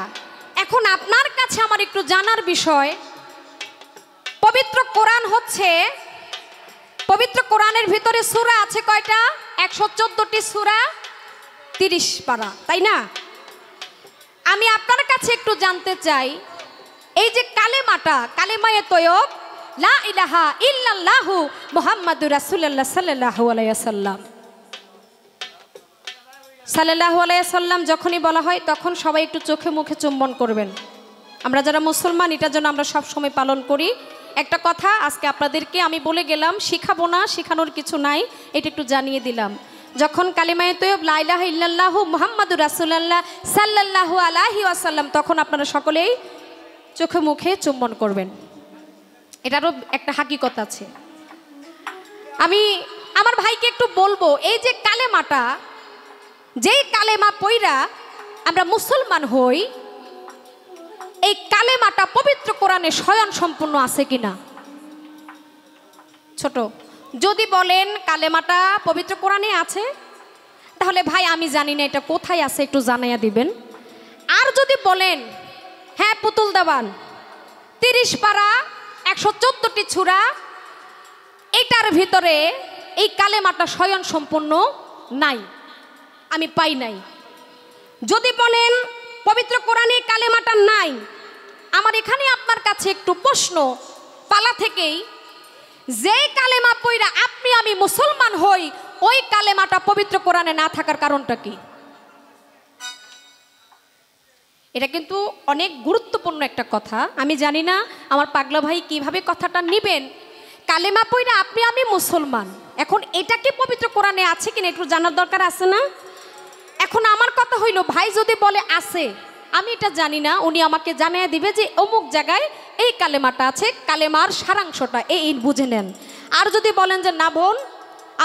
S1: এখন আপনার কাছে আমার একটু জানার বিষয়, পবিত্র কোরআন হচ্ছে, পবিত্র কোরআনের ভিতরে সূরা আছে কয়টা? 114টি সূরা, 30 পারা, তাই না? আমি আপনার কাছে একটু জানতে চাই, এই যে কালেমাটা, কালেমায়ে তয়্যব, লা ইলাহা ইল্লাল্লাহু মুহাম্মাদুর রাসূলুল্লাহ সাল্লাল্লাহু আলাইহি ওয়াসাল্লাম, সাল্লাল্লাহু আলাইহি ওয়াসাল্লাম যখনই বলা হয় তখন সবাই একটু চোখে মুখে চুম্বন করবেন। আমরা যারা মুসলমান, এটার জন্য আমরা সব সময় পালন করি। একটা কথা আজকে আপনাদেরকে আমি বলে গেলাম, শিখাবো না, শিখানোর কিছু নাই, এটা একটু জানিয়ে দিলাম। যখন কালিমায়ে তয়্যব লা ইলাহা ইল্লাল্লাহু মুহাম্মাদুর রাসূলুল্লাহ সাল্লাল্লাহু আলাইহি ওয়াসাল্লাম, তখন আপনারা সকলেই চোখে মুখে চুম্বন করবেন। এটারও একটা হাকিকত আছে। আমি আমার ভাইকে একটু বলবো, এই যে কালেমাটা, যেই কালেমা পইরা আমরা মুসলমান হই, এই কালেমাটা পবিত্র কোরআনে স্বয়ং সম্পূর্ণ আছে কিনা? ছোট যদি বলেন কালেমাটা পবিত্র কোরআনে আছে, তাহলে ভাই আমি জানি না এটা কোথায় আছে, একটু জানাইয়া দিবেন। আর যদি বলেন হ্যাঁ পুতুল দেওয়ান, 30 পারা, 114টি সূরা, এটার ভিতরে এই কালেমাটা স্বয়ং সম্পূর্ণ নাই, আমি পাই নাই। যদি বলেন পবিত্র কোরআনে কালেমাটা নাই, আমার এখানে আপনার কাছে একটু প্রশ্ন, পালা থেকেই, যে কালেমা পইরা আপনি আমি মুসলমান হই, ওই কালেমাটা পবিত্র কোরআনে না থাকার কারণটা কি? এটা কিন্তু অনেক গুরুত্বপূর্ণ একটা কথা। আমি জানি না আমার পাগলা ভাই কিভাবে কথাটা নিবেন, কালেমা পড়া আপনি আমি মুসলমান, এখন এটা কি পবিত্র কোরআনে আছে কিনা একটু জানার দরকার আছে না? এখন আমার কথা হইল, ভাই যদি বলে আছে, আমি এটা জানি না, উনি আমাকে জানিয়ে দিবে যে অমুক জায়গায় এই কালেমাটা আছে, কালেমার সারাংশটা এই বুঝে নেন। আর যদি বলেন যে না বোন,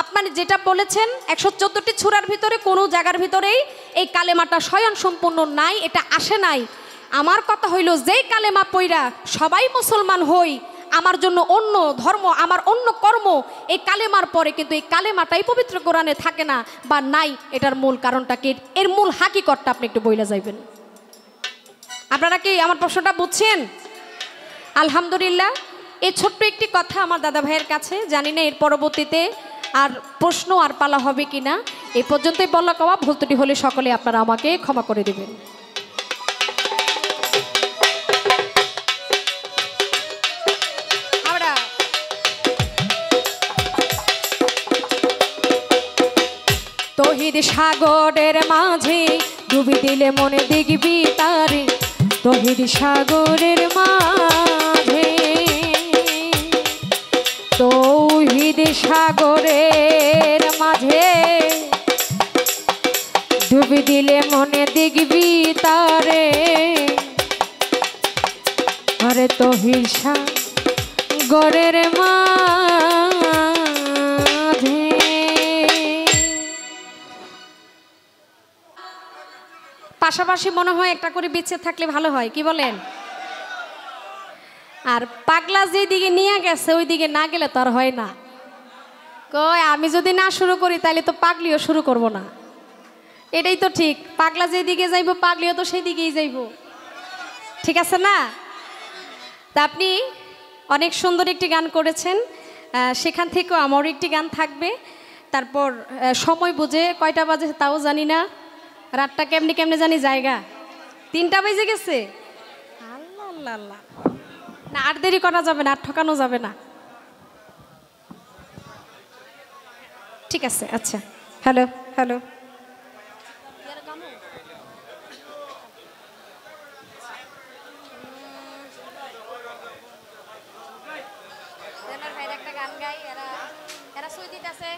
S1: আপনার যেটা বলেছেন 114টি সূরার ভিতরে কোনো জায়গার ভিতরেই এই কালেমাটা স্বয়ং সম্পূর্ণ নাই, এটা আসে নাই। আমার কথা হইল, যেই কালেমা পইরা সবাই মুসলমান হই, আমার জন্য অন্য ধর্ম, আমার অন্য কর্ম, এই কালেমার পরে কিন্তু এই কালেমাটাই পবিত্র কোরআনে থাকে না বা নাই, এটার মূল কারণটা কি, এর মূল হাকিকতটা আপনি একটু বইলা যাইবেন। আপনারা কি আমার প্রশ্নটা বুঝছেন? আলহামদুলিল্লাহ। এই ছোট্ট একটি কথা আমার দাদা ভাইয়ের কাছে, জানি না এর পরবর্তীতে আর প্রশ্ন আর পালা হবে কিনা। এই পর্যন্তই বলা কওয়া, ভুল ত্রুটি হলে সকলে আপনারা আমাকে ক্ষমা করে দেবেন। তৌহিদ সাগরের মাঝে ডুবি দিলে মনে দেখবি তারে, তৌহিদ সাগরের মাঝে, তৌহিদ সাগরের মাঝে ডুবি দিলে মনে দেখবি তারে, আরে তৌহিদ সাগরের মাঝে। পাশাপাশি মনে হয় একটা করে বিচ্ছেদ থাকলে ভালো হয়, কি বলেন? আর পাগলা যেই দিকে নিয়ে গেছে ওই দিকে না গেলে তো আর হয় না। কয় আমি যদি না শুরু করি তাহলে তো পাগলিও শুরু করব না, এটাই তো ঠিক। পাগলা যেই দিকে যাইব পাগলিও তো সেই দিকেই যাইব, ঠিক আছে না? তা আপনি অনেক সুন্দর একটি গান করেছেন, সেখান থেকেও আমারও একটি গান থাকবে। তারপর সময় বুঝে কয়টা বাজে তাও জানি না, রাতটা কেমনি কেমনি জানি জায়গা 3টা বেজে গেছে। আল্লাহ আল্লাহ আল্লাহ, না আর দেরি করা যাবে না, আর ঠকানো যাবে না। ঠিক আছে, আচ্ছা। হ্যালো হ্যালো, একটা গান গাই, এরা সুই দিতেছে।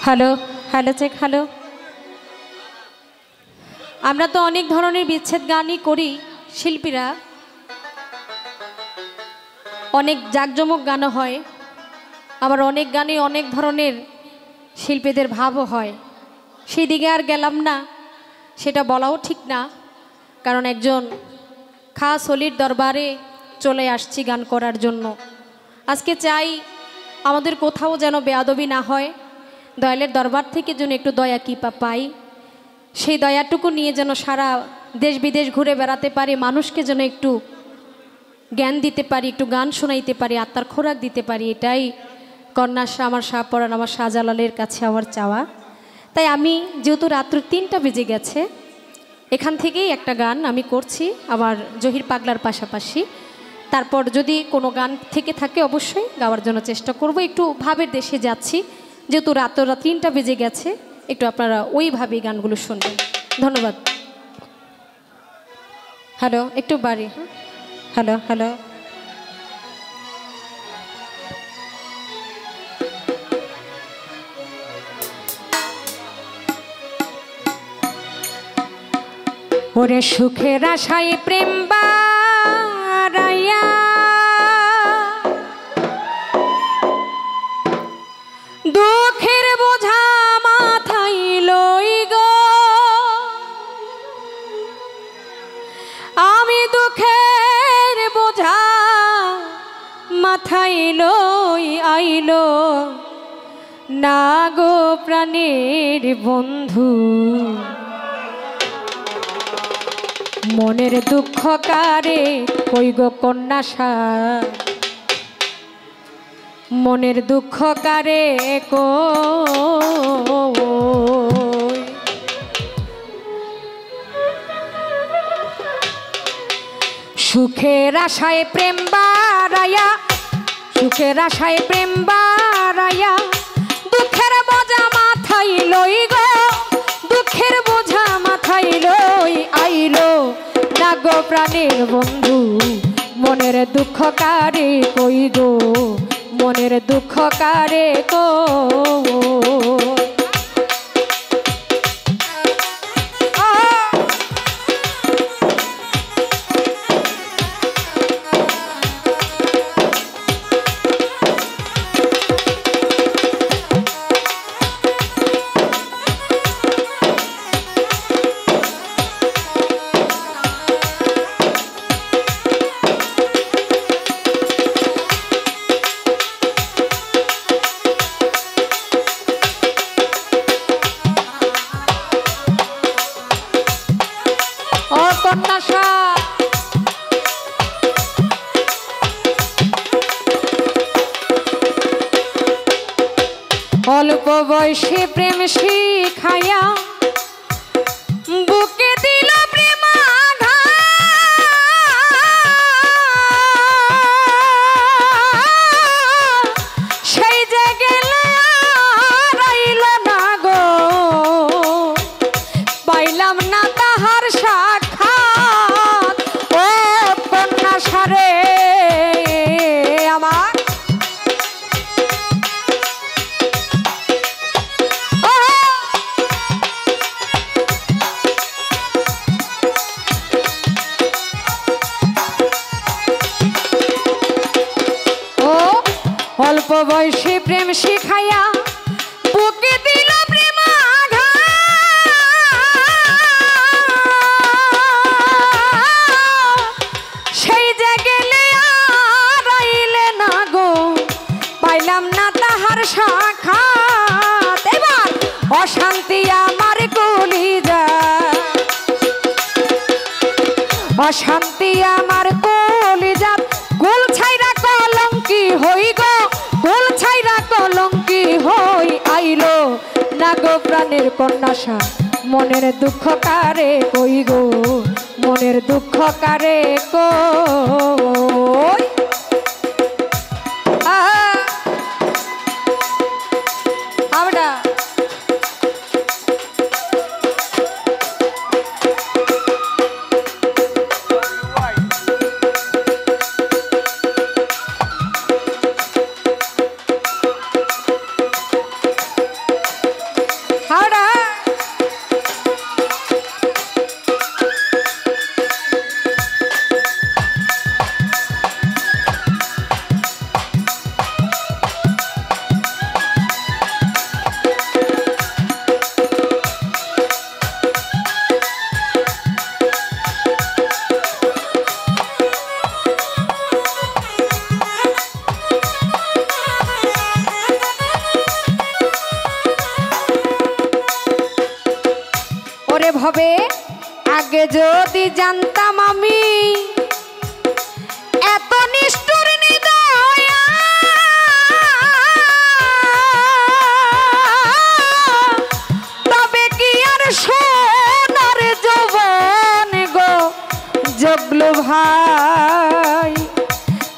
S1: Hello hello, check hello. আমরা তো অনেক ধরনের বিচ্ছেদ গানই করি, শিল্পীরা অনেক জাঁকজমক গানও হয়, আবার অনেক গানে অনেক ধরনের শিল্পীদের ভাবও হয়। সেই দিকে আর গেলাম না, সেটা বলাও ঠিক না, কারণ একজন খাস অলির দরবারে চলে আসছি গান করার জন্য। আজকে চাই আমাদের কোথাও যেন বেয়াদবি না হয়, দয়ালের দরবার থেকে যেন একটু দয়া কৃপা পাই, সেই দয়াটুকু নিয়ে যেন সারা দেশ বিদেশ ঘুরে বেড়াতে পারি, মানুষকে যেন একটু জ্ঞান দিতে পারি, একটু গান শোনাইতে পারি, আত্মার খোরাক দিতে পারি, এটাই কন্যা আমার শাহপরাণ আমার শাহজালালের কাছে আমার চাওয়া। তাই আমি যেহেতু রাত্র 3টা বেজে গেছে, এখান থেকেই একটা গান আমি করছি আমার জহির পাগলার পাশাপাশি। তারপর যদি কোনো গান থেকে থাকে অবশ্যই গাওয়ার জন্য চেষ্টা করব। একটু ভাবের দেশে যাচ্ছি, যেহেতু রাত 3টা বেজে গেছে, একটু আপনারা ওইভাবেই গানগুলো শুনবেন। ধন্যবাদ। হ্যালো, একটু বাড়ি। হ্যালো হ্যালো, ওরে সুখের আশায় প্রেম বাড়াইয়া দুঃখের বোঝা মাথায় লই গো, আমি দুঃখের বোঝা মাথায় লই আইলো না গো প্রাণের বন্ধু, মনের দুঃখ কারে কই গো কন্যা সার, মনের দুঃখ কারে কই। সুখের আশায় প্রেম বাড়াইয়া, সুখের আশায় প্রেম বাড়াইয়া দুঃখের বোঝা মাথায় লই গো, দুঃখের বোঝা মাথায় লই আইলো না গো প্রাণের বন্ধু, মনের দুঃখ কারে কই গো, মনের দুঃখ কারে কই। অল্প বয়সে প্রেম শিখাইয়া বুকে দিল প্রেম আঘাত, সেই যে গেলে আর আইল না গো, পাইলাম না তাহার সাক্ষাৎ। ও কন্যা সারে আমার, অল্প বয়সে প্রেম শিখাইয়া বুকে দিল প্রেম আঘাত, সেই যে গেলে আর আইলে না গো, পাইলাম না তাহার সাক্ষাৎ। এবার অশান্তি আমার কলিজা, অশান্তি আমার কলিজা, গোল ছাইরা কলঙ্কি হই গো, গোল ছাইরা কলঙ্কি হই আইলো না গো প্রাণের কন্যা সার, মনের দুঃখ কারে কই গো, মনের দুঃখ কারে কই। আমরা ভবে আগে যদি জানতাম আমি এত নিষ্ঠুর নিদয়া, তবে কি আর সোনার যৌবন গো জগলু ভাই,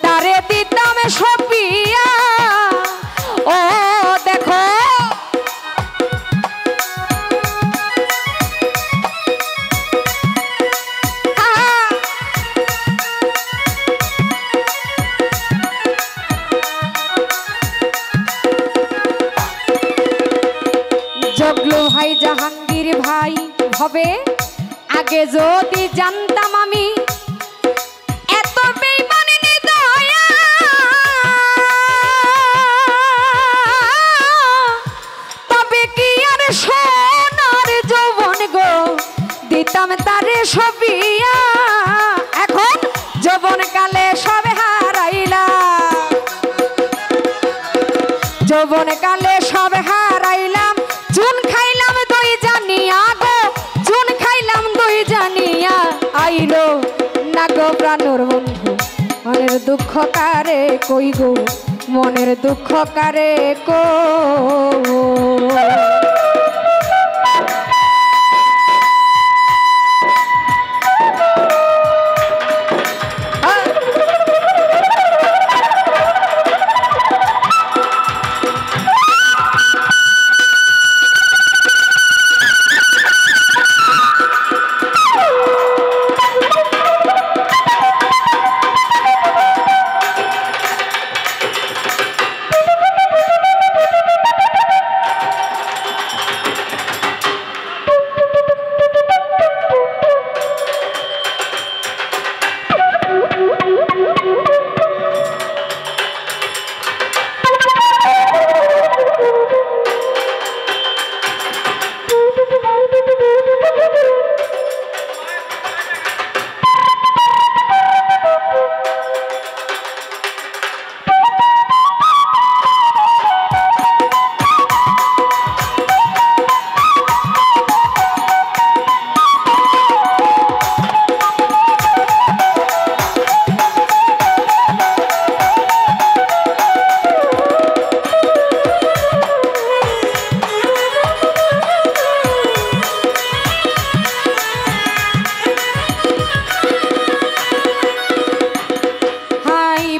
S1: তারে দিতাম সপিয়া। ও দেখো জগলু ভাই, জাহাঙ্গীর ভাই হবে আগে যদি জানতাম আমি এত বেঈমানি নিদয়া, তবে কি আর সোনার যৌবন গো দিতাম তারে সপিয়া। এখন যৌবন কালে সবে হারাইলাম, যৌবন কালে সবে হারাইলাম, চুন খাইলাম দই জানিয়া গো, চুন খাইলাম দই জানিয়া আইল প্রাণর বন্ধু মনের দুঃখ কারে কই গো মনের দুঃখ কারে কো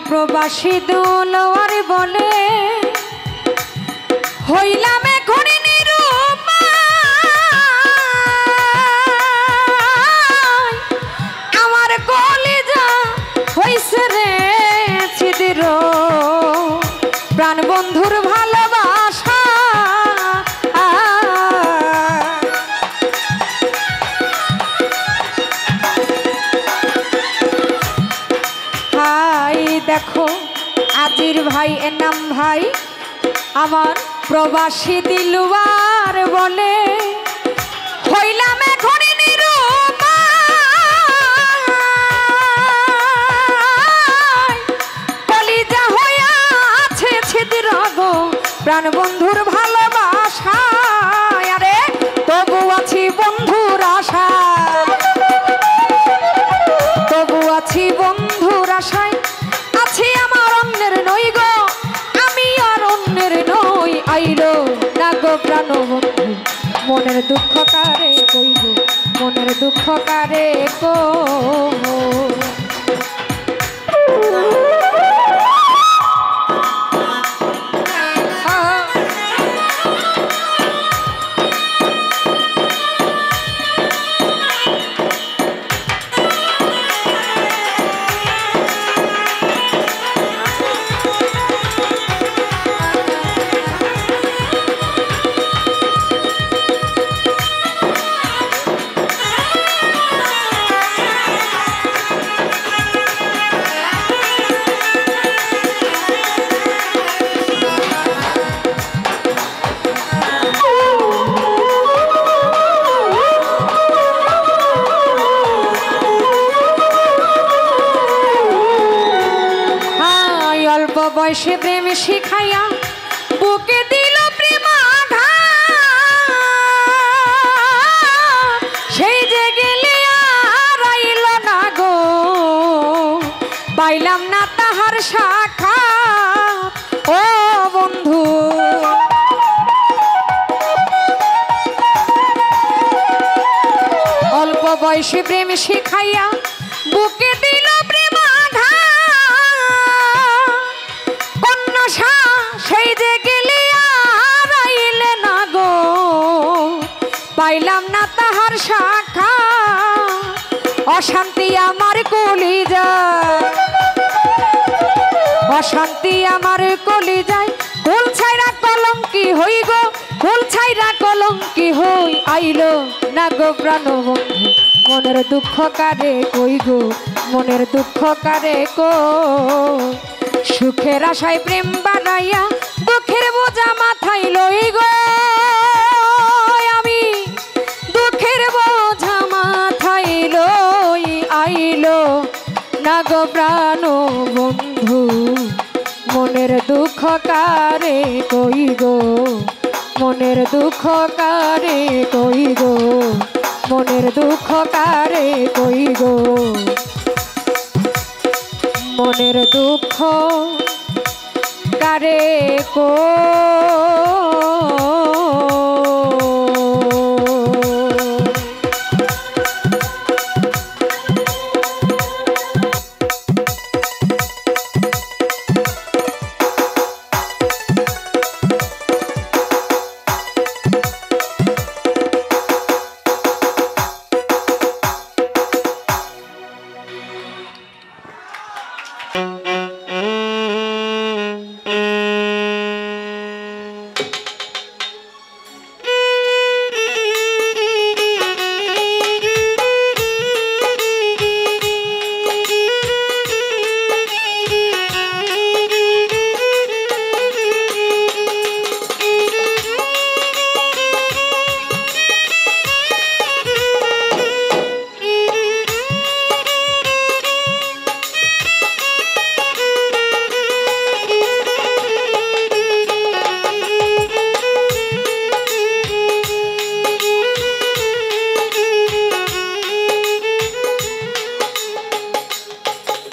S1: প্রবাসী দুলোয়ার বলে হইলাম এখন আমার কলিজা হইছে রে ছিদ্র প্রাণ বন্ধুর ভালোবাসা দেখো আজির ভাই এনাম ভাই আমার প্রবাসী দিলুয়ার বলে হইলাম এখন কলিজা হইয়া আছে ছিদ্র গো প্রাণ বন্ধুর ভালোবাসা আরে তবু আছি বন্ধুর আশা তবু আছি বন্ধুর আশায় আমার অন্যের নই গো আমি আর অন্যের নই আইলো না গো প্রাণ বন্ধু মনের দুঃখ কারে কই গো মনের দুঃখ কারে কো বয়সে প্রেম শিখাইয়া বুকে দিল প্রেম সেই যে গেলে আর আইল না গো পাইলাম না তাহার শাখা ও বন্ধু অল্প বয়সে প্রেম শিখাইয়া বুকে দিল প্রেম সেই যে গেলে আর আইলে না গো পাইলাম না তাহার শাখা অশান্তি আমার কলিজায় অশান্তি আমার কলিজায় কুল ছাইরা কলঙ্কি হই গো কুল ছাইরা কলঙ্কি হই আইলো না গো প্রাণ বন্ধু মনের দুঃখ কারে কই গো মনের দুঃখ কারে কো সুখের আশায় প্রেম বানাইয়া দুঃখের বোঝা মাথায় লই গো আমি দুঃখের বোঝা মাথায় লই আইলো না গো প্রাণ বন্ধু মনের দুঃখ কারে কই গো মনের দুঃখ কারে কই গো মনের দুঃখ কারে কই গো মনের দুঃখ কারে কো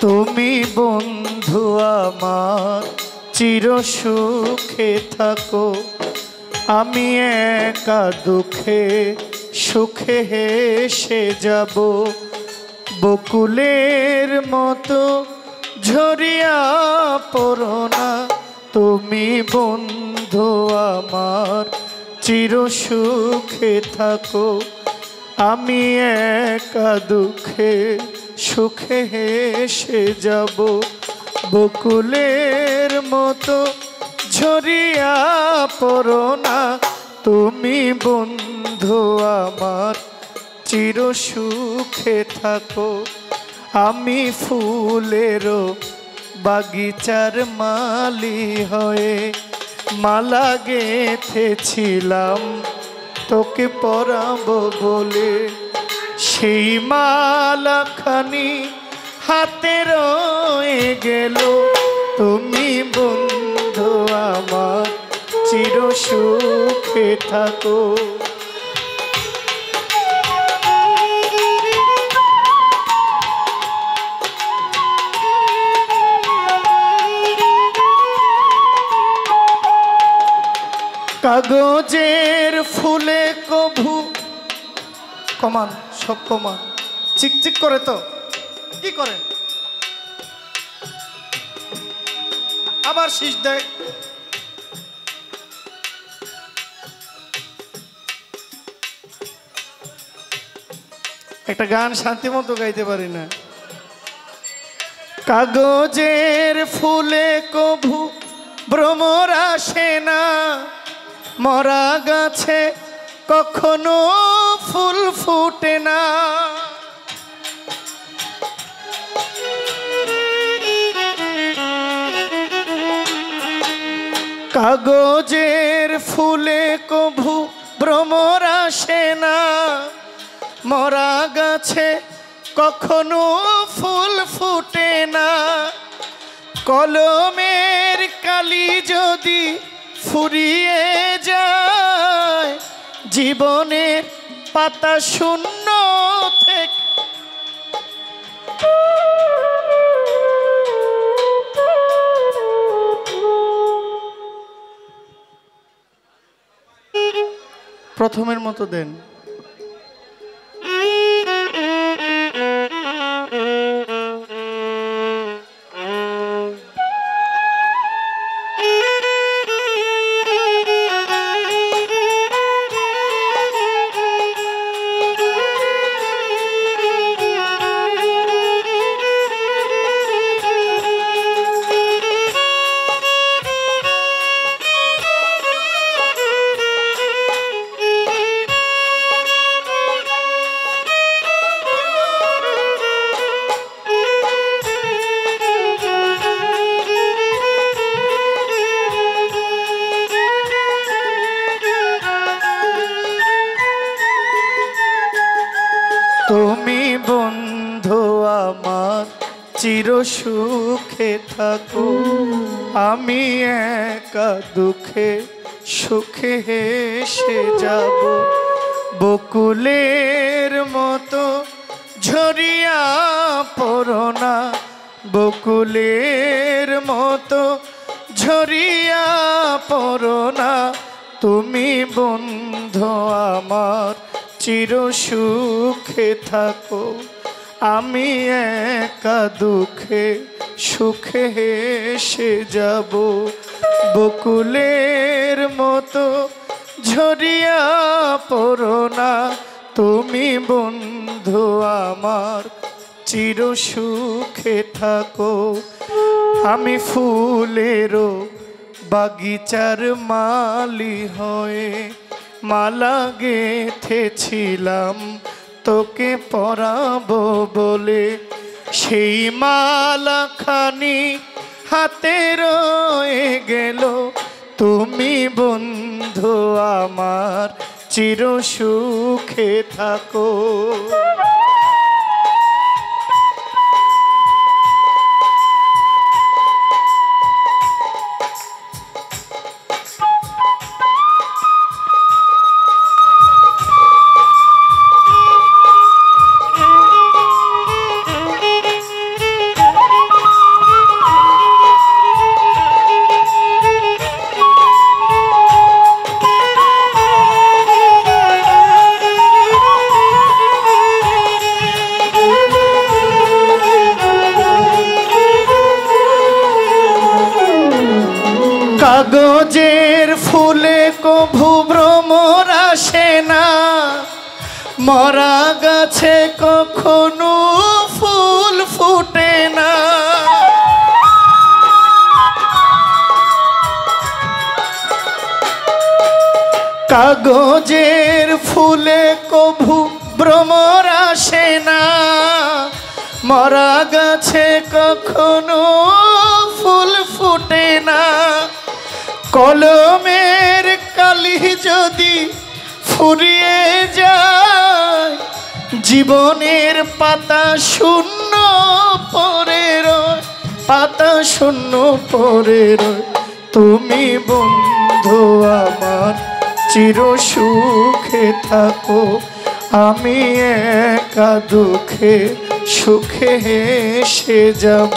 S2: তুমি বন্ধু আমার চির সুখে থাকো, আমি একা দুঃখে সুখে হেসে যাব। বকুলের মতো ঝরিয়া পড়ো না, তুমি বন্ধু আমার চির সুখে থাকো, আমি একা দুঃখে সুখে হেসে যাব। বকুলের মতো ঝরিয়া পড়ো না, তুমি বন্ধু আমার চির সুখে থাকো, আমি ফুলেরও বাগিচার মালি হয়ে মালা গেঁথেছিলাম তোকে পরাবো বলে। সেই মালাখানি হাতে রয়ে গেল, তুমি বন্ধু আমার চির সুখে থাকো। কাগজের ফুলে কভু কমান, সব কমান, চিকচিক করে তো কি করেন, আবার শীষ দেয়। একটা গান শান্তি মতো গাইতে পারি না। কাগজের ফুলে কভু ভ্রমর আসে না, মরা গাছে কখনো ফুল ফুটে না। কাগজের ফুলে কভু ভ্রমর আসে না, মরা গাছে কখনো ফুল ফুটে না। কলমের কালি যদি ফুরিয়ে যায়, জীবনের পাতা শূন্য থেকে প্রথমের মতো দেন। তুমি বন্ধু আমার চির সুখে থাকো, আমি একা দুঃখে সুখে হেসে যাব। বকুলের মতো ঝরিয়া পড়ো না, বকুলের মতো ঝরিয়া পড়ো না তুমি বন্ধু আমার, চির সুখে থাকো। আমি একা দুঃখে সুখে হেসে যাব। বকুলের মতো ঝরিয়া পড়ো না তুমি বন্ধু আমার, চির সুখে থাকো। আমি ফুলেরও বাগিচার মালি হয়ে মালা গেঁথেছিলাম তোকে পরাবো বলে। সেই মালাখানি হাতে রয়ে গেল তুমি বন্ধু আমার, চির সুখে থাকো। কাগজের ফুলে কভু ভ্রমর আসে না, মরা গাছে কখনো ফুল ফুটে না। কাগজের ফুলে কভু ভ্রমর আসে না, মরা গাছে কখনো ফুল ফুটে না। কলমের কালি যদি ফুরিয়ে যায়, জীবনের পাতা শূন্য পড়ে রয়, পাতা শূন্য পড়ে রয়। তুমি বন্ধু আমার, চির সুখে থাকো। আমি একা দুঃখে সুখে হেসে যাব।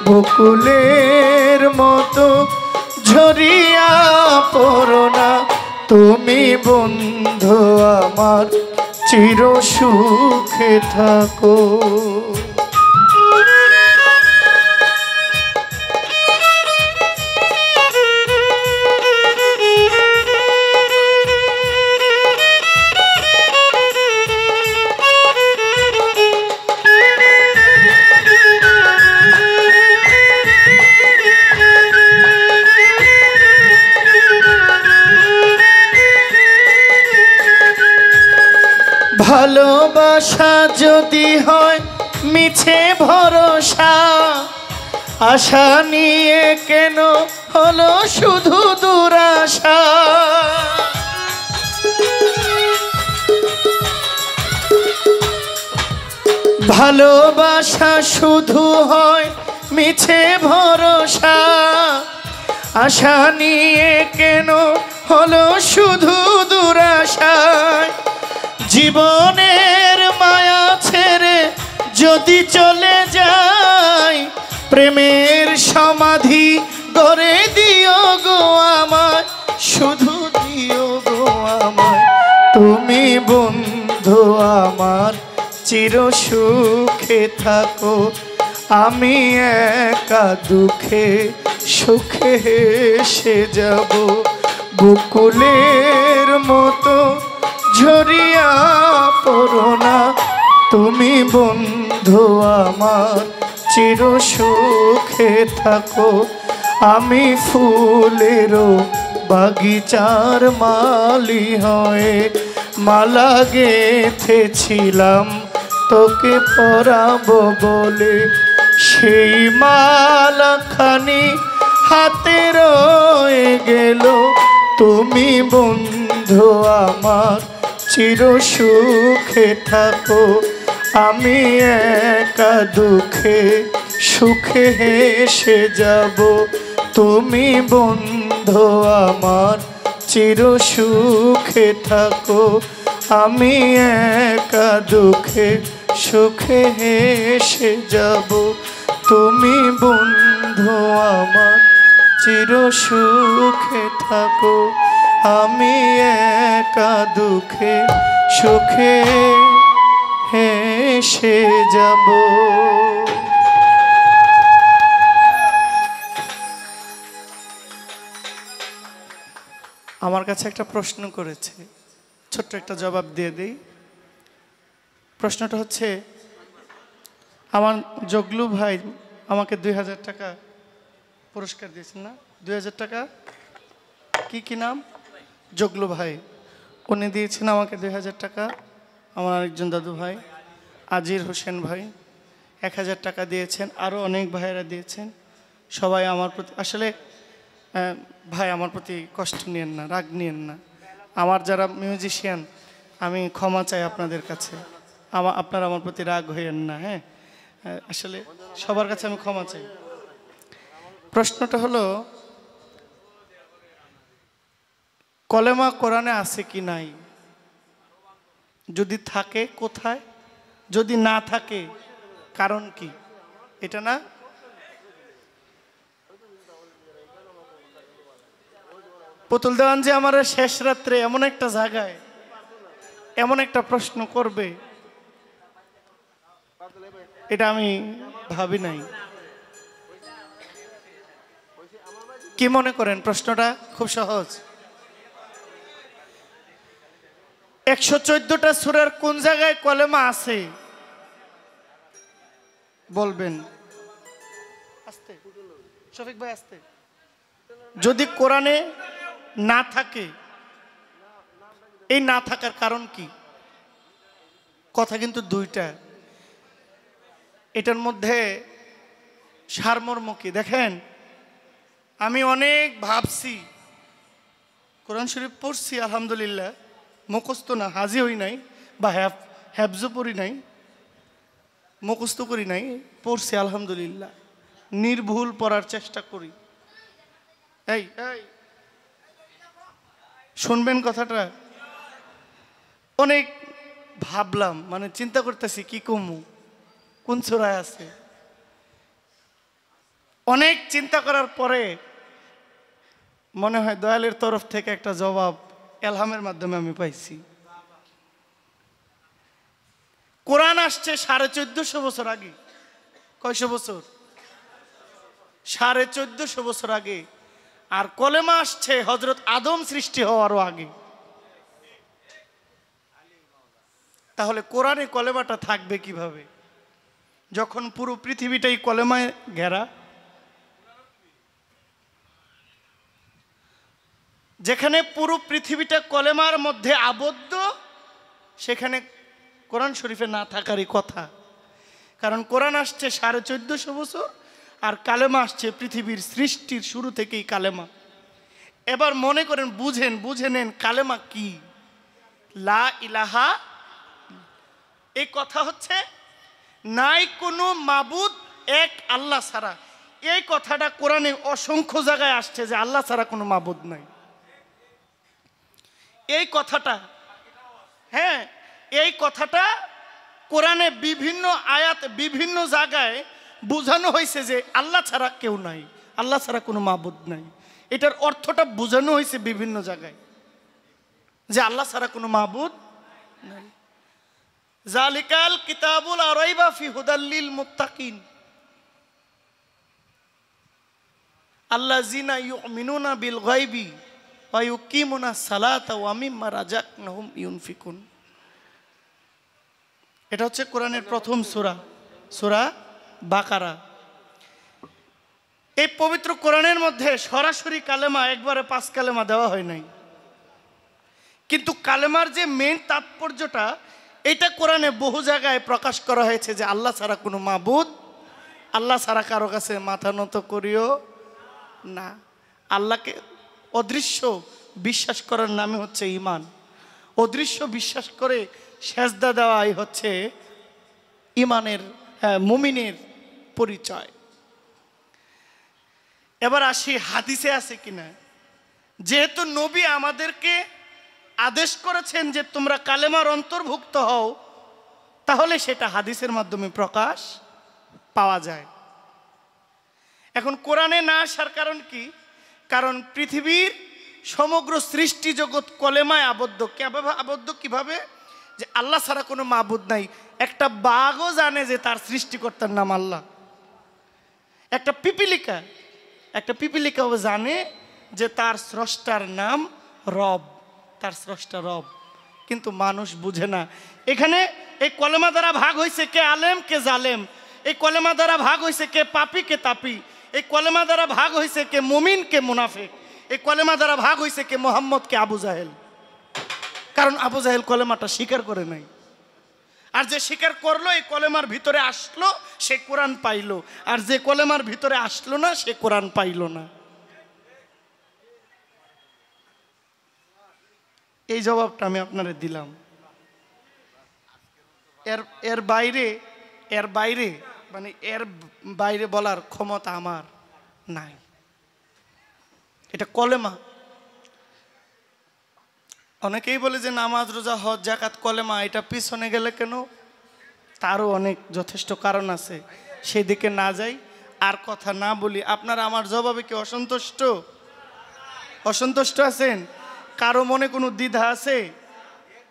S2: বকুলের মতো ঝরিয়া পড়ো না তুমি বন্ধু আমার, চির সুখে থাকো। ভালোবাসা যদি হয় মিছে ভরসা, আশা নিয়ে কেন হলো শুধু দুরাশা। ভালোবাসা শুধু হয় মিছে ভরসা, আশা নিয়ে কেন হলো শুধু দুরাশা। জীবনের মায়া ছেড়ে যদি চলে যাই, প্রেমের সমাধি গড়ে দিও গো আমায়, শুধু দিও গো আমায়। তুমি বন্ধু আমার, চির সুখে থাকো। আমি একা দুঃখে সুখে হেসে যাব। বকুলের মতো ঝরিয়া পড়ো না তুমি বন্ধু আমার, চির সুখে থাকো। আমি ফুলেরও বাগিচার মালি হয়ে মালা গেঁথেছিলাম তোকে পরাবো বলে। সেই মালাখানি হাতে রয়ে গেল তুমি বন্ধু আমার, চির সুখে থাকো। আমি একা দুঃখে সুখে হেসে যাব। তুমি বন্ধু আমার, চির সুখে থাকো। আমি একা দুঃখে সুখে হেসে যাব। তুমি বন্ধু আমার চির সুখে থাকো, আমি একা দুঃখে সুখে হেসে যাব। আমার কাছে একটা প্রশ্ন করেছে, ছোট্ট একটা জবাব দিয়ে দিই। প্রশ্নটা হচ্ছে, আমার জগলু ভাই আমাকে 2000 টাকা পুরস্কার দিয়েছেন না? 2000 টাকা, কি নাম? জগলু ভাই, উনি দিয়েছেন আমাকে 2000 টাকা। আমার আরেকজন দাদু ভাই আজির হোসেন ভাই 1000 টাকা দিয়েছেন, আরও অনেক ভাইয়েরা দিয়েছেন। সবাই আমার প্রতি, আসলে ভাই আমার প্রতি কষ্ট নিয়েন না, রাগ নিয়েন না। আমার যারা মিউজিশিয়ান, আমি ক্ষমা চাই আপনাদের কাছে, আপনারা আমার প্রতি রাগ হইয়েন না। হ্যাঁ, আসলে সবার কাছে আমি ক্ষমা চাই। প্রশ্নটা হলো, কলেমা কোরআনে আছে কি নাই? যদি থাকে কোথায়? যদি না থাকে কারণ কি? এটা না? পুতুল দেওয়ান যে আমার শেষ রাত্রে এমন একটা জায়গায় এমন একটা প্রশ্ন করবে, এটা আমি ভাবি নাই। কি মনে করেন? প্রশ্নটা খুব সহজ। 114টা সূরার কোন জায়গায় কলেমা আছে বলবেন? আস্তে, শফিক ভাই আস্তে। যদি কোরআনে না থাকে, এই না থাকার কারণ কি? কথা কিন্তু দুইটা। এটার মধ্যে সারমর্ম কি দেখেন। আমি অনেক ভাবছি, কোরআন শরীফ পড়ছি আলহামদুলিল্লাহ, মুখস্থ না, হাজি হই নাই বা হ্যাফজও পড়ি নাই, মুখস্থ করি নাই, পড়ছি আলহামদুলিল্লাহ, নির্ভুল পড়ার চেষ্টা করি। এই শুনবেন কথাটা? অনেক ভাবলাম, মানে চিন্তা করতেছি কি কমু, কোন সূরায় আছে। অনেক চিন্তা করার পরে মনে হয় দয়ালের তরফ থেকে একটা জবাব এলহামের মাধ্যমে আমি পাইছি। কোরআন আসছে 1450 বছর আগে। কয়শো বছর? 1450 বছর আগে। আর কলেমা আসছে হযরত আদম সৃষ্টি হওয়ারও আগে। তাহলে কোরআনে কলেমাটা থাকবে কিভাবে যখন পুরো পৃথিবীটাই কলেমায় ঘেরা? যেখানে পুরো পৃথিবীটা কলেমার মধ্যে আবদ্ধ, সেখানে কোরআন শরীফে না থাকারই কথা। কারণ কোরআন আসছে 1450 বছর, আর কালেমা আসছে পৃথিবীর সৃষ্টির শুরু থেকেই কালেমা। এবার মনে করেন, বুঝে নেন কালেমা কি। লা ইলাহা, এই কথা হচ্ছে নাই কোনো মাবুদ এক আল্লাহ ছাড়া। এই কথাটা কোরআনে অসংখ্য জায়গায় আসছে যে আল্লাহ ছাড়া কোনো মাবুদ নাই। এই কথাটা, হ্যাঁ, এই কথাটা কোরআনে বিভিন্ন আয়াত বিভিন্ন জায়গায় বোঝানো হয়েছে যে আল্লাহ ছাড়া কেউ নাই, আল্লাহ ছাড়া কোনো মাবুদ নাই। এটার অর্থটা বোঝানো হয়েছে বিভিন্ন জায়গায় যে আল্লাহ ছাড়া কোনো মাবুদ নাই। জালিকাল কিতাবুল লা রাইবা ফি হুদাল লিল মুত্তাকিন আল্লাযিনা ইউমিনুনা বিল গায়বি ওয়া ইউকিমুনাস সালাতা ওয়া মিম্মা রাযাকনাহুম ইউনফিকুন। এটা হচ্ছে কোরআনের প্রথম সূরা, সূরা বাকারা। এই পবিত্র কোরআনের মধ্যে সরাসরি কালেমা একবারে 5 কালেমা দেওয়া হয় নাই, কিন্তু কালেমার যে মেইন তাৎপর্যটা, এটা কোরআনে বহু জায়গায় প্রকাশ করা হয়েছে যে আল্লাহ ছাড়া কোনো মাবুদ, আল্লাহ ছাড়া কারো কাছে মাথা নত করিও না। আল্লাহকে অদৃশ্য বিশ্বাস করার নামে হচ্ছে ঈমান। অদৃশ্য বিশ্বাস করে সেজদা দেওয়াই হচ্ছে ঈমানের, মুমিনের পরিচয়। এবার আসি হাদিসে আছে কিনা। যেহেতু নবী আমাদেরকে আদেশ করেছেন যে তোমরা কালেমার অন্তর্ভুক্ত হও, তাহলে সেটা হাদিসের মাধ্যমে প্রকাশ পাওয়া যায়। এখন কোরআনে না আসার কারণ কি? কারণ পৃথিবীর সমগ্র সৃষ্টি জগৎ কলেমায় আবদ্ধ। আবদ্ধ কিভাবে? যে আল্লাহ ছাড়া কোনো মাবুদ নাই। একটা বাঘও জানে যে তার সৃষ্টিকর্তার নাম আল্লাহ। একটা পিপিলিকাও জানে যে তার স্রষ্টার নাম রব, তার স্রষ্টা রব। কিন্তু মানুষ বুঝে না। এখানে এই কলেমা দ্বারা ভাগ হয়েছে কে আলেম কে জালেম, এই কলেমা দ্বারা ভাগ হয়েছে কে পাপী কে তাপী, এই কলেমা দ্বারা ভাগ হয়েছে কে মুমিন কে মুনাফিক, এই কলেমা দ্বারা ভাগ হয়েছে কে মোহাম্মদ কে আবু জাহেল। কারণ আবু জাহেল কলেমাটা স্বীকার করে নাই। আর যে স্বীকার করলো, এই কলেমার ভিতরে আসলো, সে কোরআন পাইলো। আর যে কলেমার ভিতরে আসলো না, সে কোরআন পাইলো না। এই জবাবটা আমি আপনারে দিলাম। এর বাইরে বলার ক্ষমতা আমার নাই। এটা কলেমা। অনেকেই বলে যে নামাজ রোজা হজ যাকাত কলেমা, এটা পিছনে গেলে কেন? তারও অনেক যথেষ্ট কারণ আছে, সেই দিকে না যাই, আর কথা না বলি। আপনারা আমার জবাবে কি অসন্তুষ্ট আছেন? কারো মনে কোনো দ্বিধা আছে?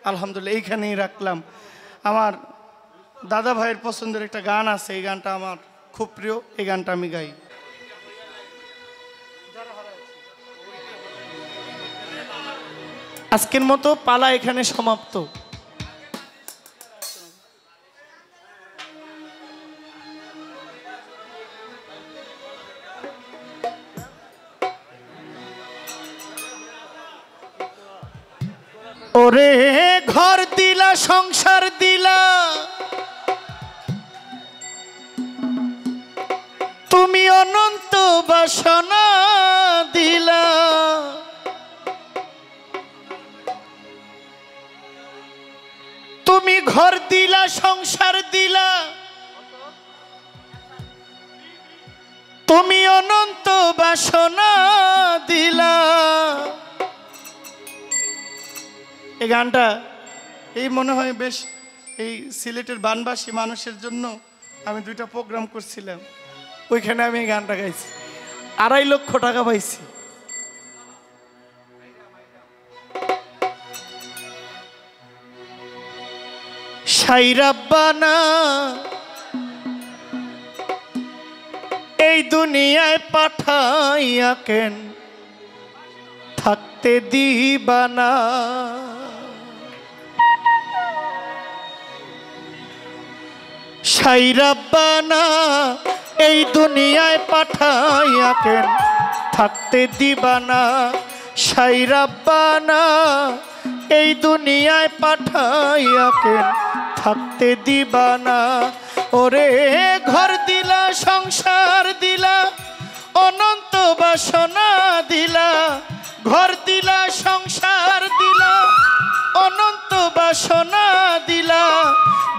S2: আলহামদুলিল্লাহ, এইখানেই রাখলাম। আমার দাদা ভাইয়ের পছন্দের একটা গান আছে, এই গানটা আমার খুব প্রিয়, এই গানটা আমি গাই। আজকের মতো পালা এখানে সমাপ্ত। ওরে ঘর দিলা সংসার দিলা, তুমি অনন্ত বাসনা দিলা, তুমি ঘর দিলা সংসার দিলা, তুমি অনন্ত বাসনা দিলা। এই গানটা এই মনে হয় বেশ এই সিলেটের বানবাসী মানুষের জন্য আমি 2টা প্রোগ্রাম করছিলাম, ওইখানে আমি এই গানটা গাইছি, 2.5 লক্ষ টাকা পাইছি। সাইরাব্বানা এই দুনিয়ায় পাঠাইয়া কেন থাকতে দিবানা, সাইরাব্বানা এই দুনিয়ায় পাঠাইয়া কেন থাকতে দিবানা, সাইরাব্বানা এই দুনিয়ায় পাঠাইয়া কেন থাকতে দিবানা। ওরে ঘর দিলা সংসার দিলা, অনন্ত বাসনা দিলা, ঘর দিলা সংসার দিলা, অনন্ত বাসনা দিলা,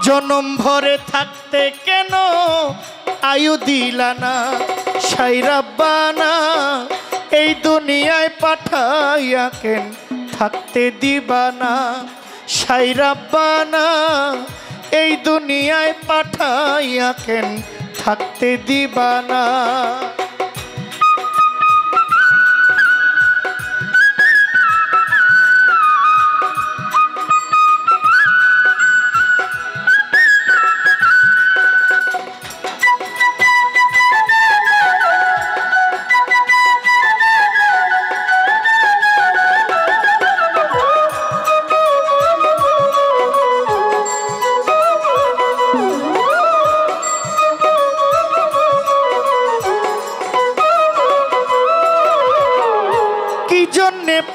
S2: জনম ভরে থাকতে কেন আয়ু দিলা না, সাইরাব্বানা এই দুনিয়ায় পাঠাইয়া কেন থাকতে দিবানা, সাইরাব্বানা এই দুনিয়ায় পাঠাইয়া কেন থাকতে দিবানা।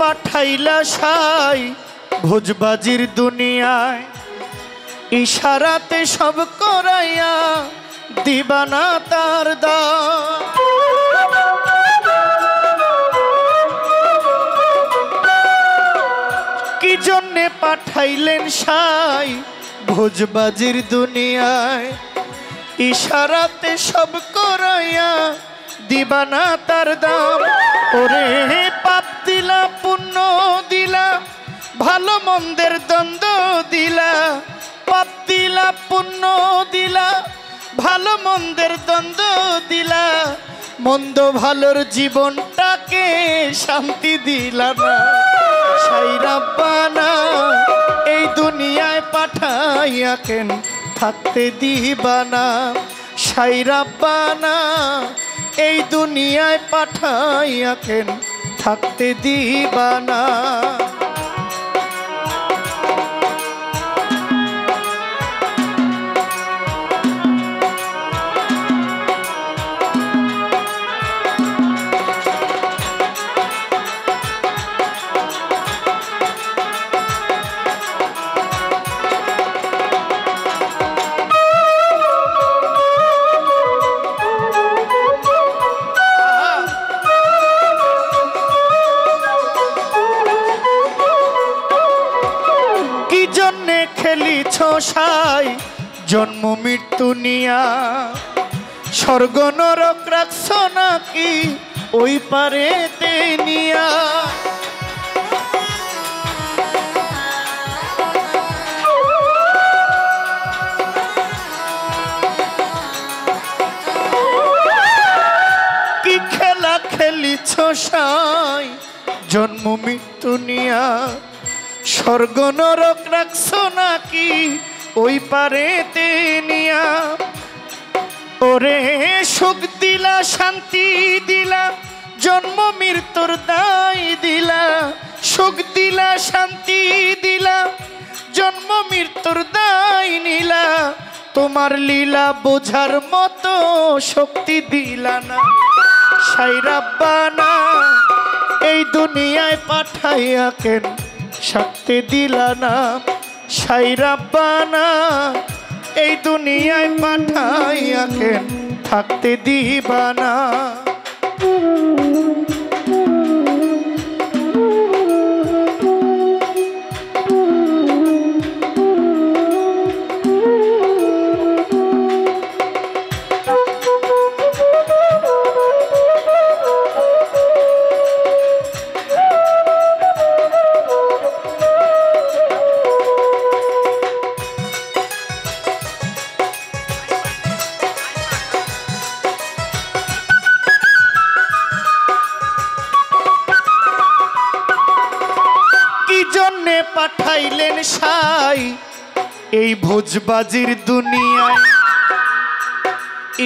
S2: পাঠাইলা সাই ভোজবাজির দুনিয়ায়, ইশারাতে সব করাইয়া দিবানা তার দাম, কি জন্যে পাঠাইলেন সাই ভোজবাজির দুনিয়ায়, ইশারাতে সব করাইয়া দিবানা তার দাম। ওরে পাপ দিলা পুণ্য দিলা, ভালো মন্দের দ্বন্দ্ব দিলা, পাপ দিলা পুণ্য দিলা, ভালো মন্দের দ্বন্দ্ব দিলা, মন্দ ভালোর জীবনটাকে শান্তি দিলা না। সাই রাব্বানা এই দুনিয়ায় পাঠাইয়া কেন থাকতে দিবা না। সাই রাব্বানা এই দুনিয়ায় পাঠাইয়া কেন থাকতে দিবা না। খেলিছ সাই জন্ম মৃত্যু নিয়া, স্বর্গ নরক রাখছ নাকি ওই পারেতে নিয়া। কি খেলা খেলিছ সাই জন্ম মৃত্যু নিয়া, স্বর্গ নরক রাখছ নাকি ওই পারেতে নিয়া। ওরে সুখ দিলা শান্তি দিলা, জন্ম মৃত্যুর দায় দিলা। সুখ দিলা শান্তি দিলা, জন্ম মৃত্যুর দায় নিলা। তোমার লীলা বোঝার মতো শক্তি দিলা না। সাই রাব্বানা এই দুনিয়ায় পাঠাইয়া কেন শান্তি দিলা না। সাই রাব্বানা এই দুনিয়ায় পাঠাইয়া কেন থাকতে দিবা না। পাঠাইলেন সাই এই ভোজবাজির দুনিয়ায়,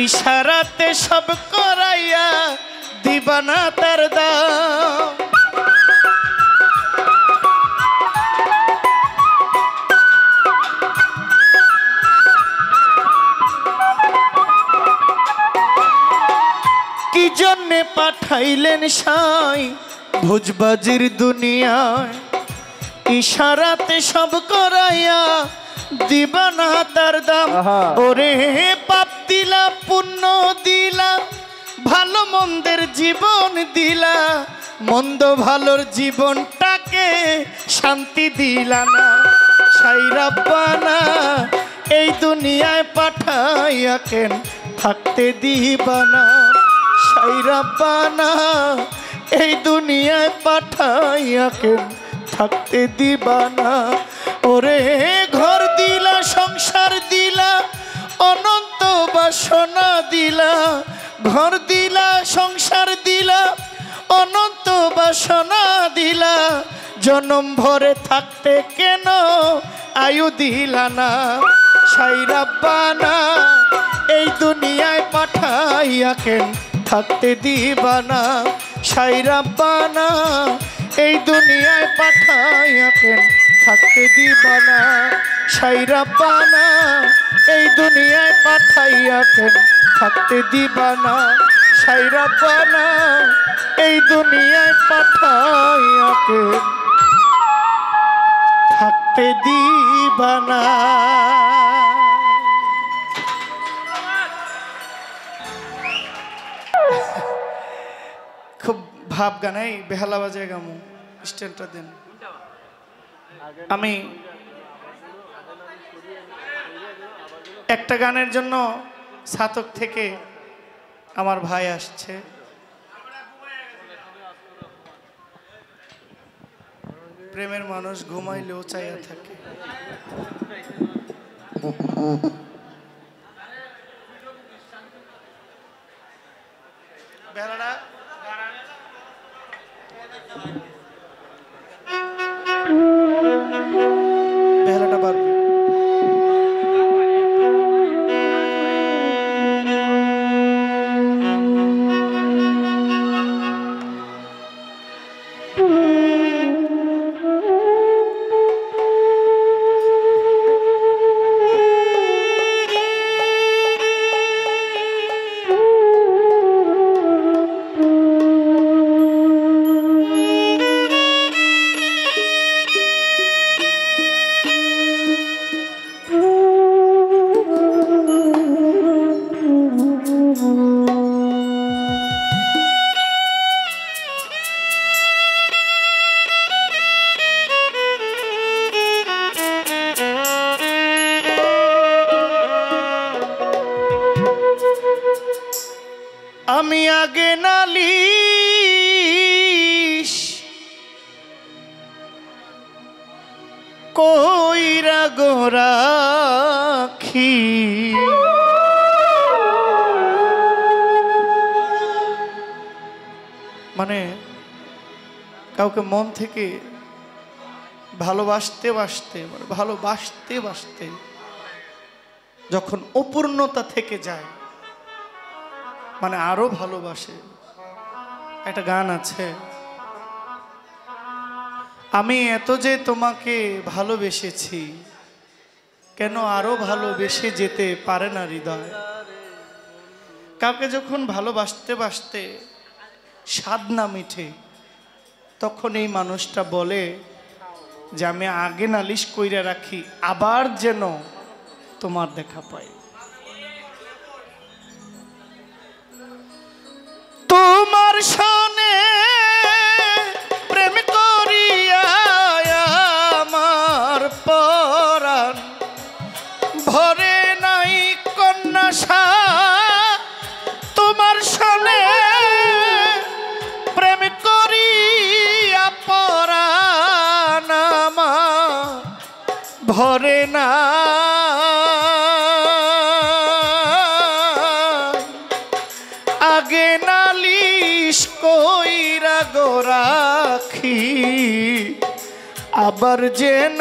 S2: ইশারাতে সব করাইয়া দিবানা তার দাম। কি জন্যে পাঠাইলেন সাই ভোজবাজির দুনিয়ায়, ইশারাতে সব করাইয়া দিবানা তার দাম। ওরে পাপ দিলা পুণ্য দিলা, ভালো মন্দের জীবন দিলা। মন্দ ভালোর জীবনটাকে শান্তি দিলা না। সাই রাব্বানা এই দুনিয়ায় পাঠাইয়া কেন থাকতে দিবা না। সাই রাব্বানা এই দুনিয়ায় পাঠাইয়া কেন থাকতে দিবা না। ওরে ঘর দিলা সংসার দিলা, অনন্ত বাসনা দিলা। ঘর দিলা সংসার দিলা, অনন্ত বাসনা দিলা। জনম ভরে থাকতে কেন আয়ু দিলা না। সাই রাব্বানা এই দুনিয়ায় পাঠাইয়া কেন থাকতে দিবা না। সাই রাব্বানা এই দুনিয়ায় পাঠাইয়া কেন থাকতে দিবা না। সাই রাব্বানা এই দুনিয়ায় পাঠাইয়া কেন থাকতে দিবা না। সাই রাব্বানা এই দুনিয়ায় পাঠাইয়া কেন থাকতে দিবা না। খুব ভাব গানাই, বেহালা বাজে গামু, স্ট্যান্ডটা দেন। আমি একটা গানের জন্য ছাতক থেকে আমার ভাই আসছে। প্রেমের মানুষ ঘুমাইলেও চাইয়া থাকে। আমি আগে নালিশ কইরা গোরাখি, মানে কাউকে মন থেকে ভালোবাসতে বাসতে যখন অপূর্ণতা থেকে যায়, মানে আরো ভালোবাসে। একটা গান আছে, আমি এত যে তোমাকে ভালোবেসেছি, কেন আরো ভালোবেসে যেতে পারে না হৃদয়। কাউকে যখন ভালোবাসতে স্বাদ না মিঠে, তখন এই মানুষটা বলে যে আমি আগে নালিশ কইরা রাখি, আবার যেন তোমার দেখা পাই। তোমার সনে প্রেম করিয়া আমার পরাণ ভরে নাই কন্যা, তোমার সনে প্রেম করিয়া পরাণ আমার ভরে না। আগে নালিশ কইরা গোরাখি, আবার যেন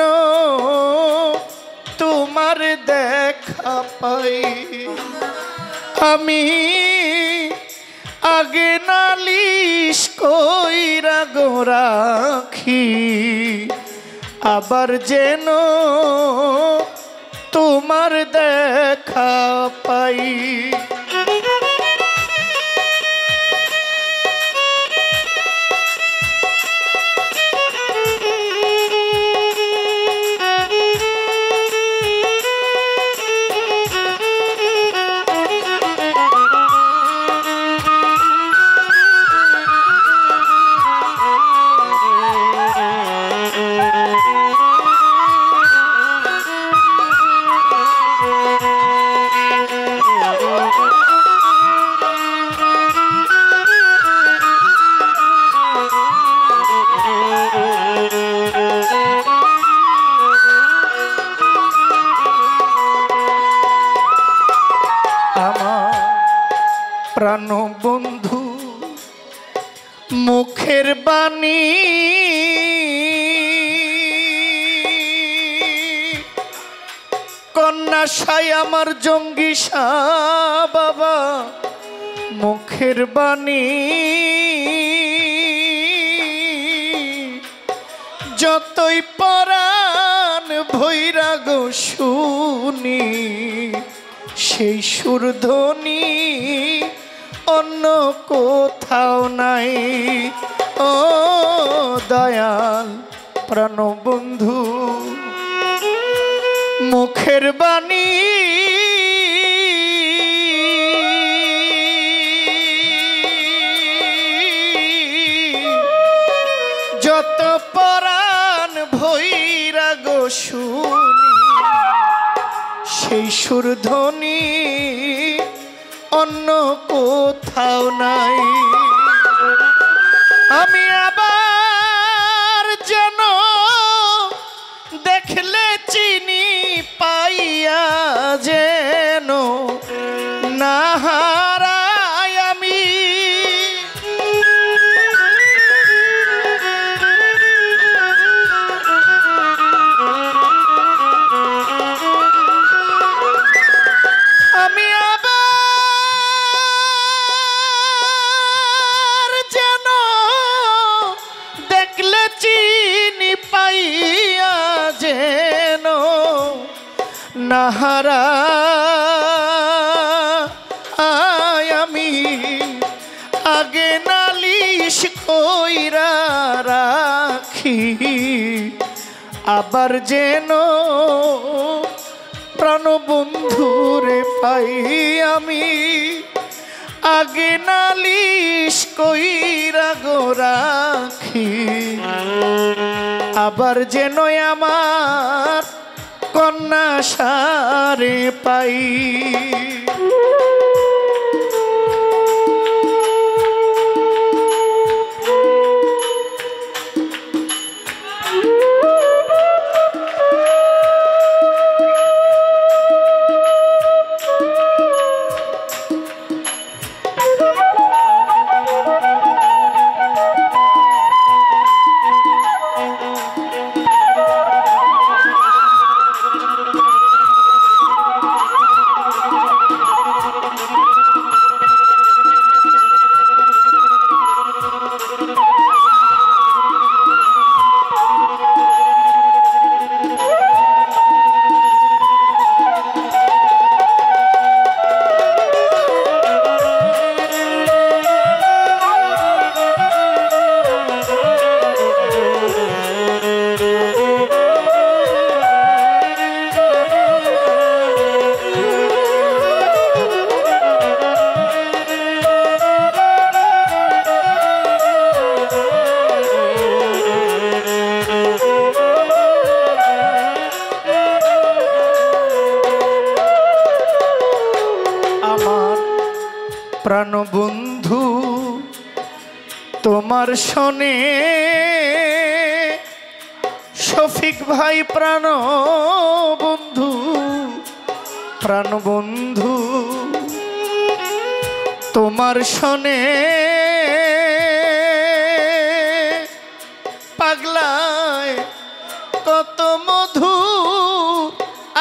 S2: তোমার দেখা পাই। আমি আগে নালিশ কইরা গোরাখি, আবার যেন তোমার দেখা পাই। প্রাণ বন্ধু মুখের বাণী, কন্যা সাই আমার জঙ্গি বাবা মুখের বাণী। যতই পরাণ ভৈরা গো শুনি, সেই সুরধ্বনি অন্য কোথাও নাই। ও দয়াল প্রাণ বন্ধু মুখের বাণী, যত পরাণ ভৈরা গো শুনি, সেই সুরধ্বনি অন্য কোথাও নাই। আমি আবার যেন দেখলে চিনি পাইয়া যেন না হারাই আমি। আমি আবার যেন দেখলে চিনি পাইয়া যেন না হারাই আমি। আগে নালিশ কইরা রাখি, আবার যেন প্রাণ বন্ধুরে পাই আমি। আগে নালিশ কইরা গো রাখি, আবার যেন আমার কন্যা সারে পাই। প্রাণবন্ধু তোমার শোনে শফিক ভাই প্রাণবন্ধু প্রাণবন্ধু তোমার শোনে পাগলায় কত মধু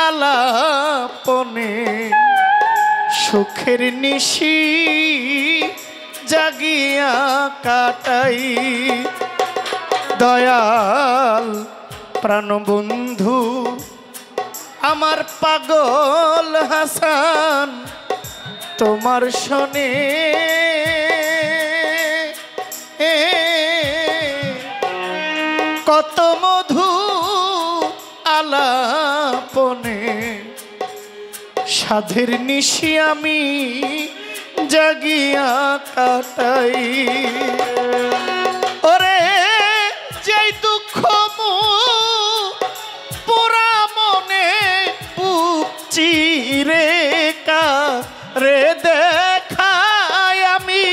S2: আলাপনে সুখের নিশি জাগিয়া কাটাই দয়াল প্রাণবন্ধু আমার পাগল হাসান তোমার শোনে কত মধু আলাপনে সাধের নিশি আমি জাগিয়া কাটাই ওরে যেই দুঃখ পোড়া মনে বুক চিরে কারে দেখাই আমি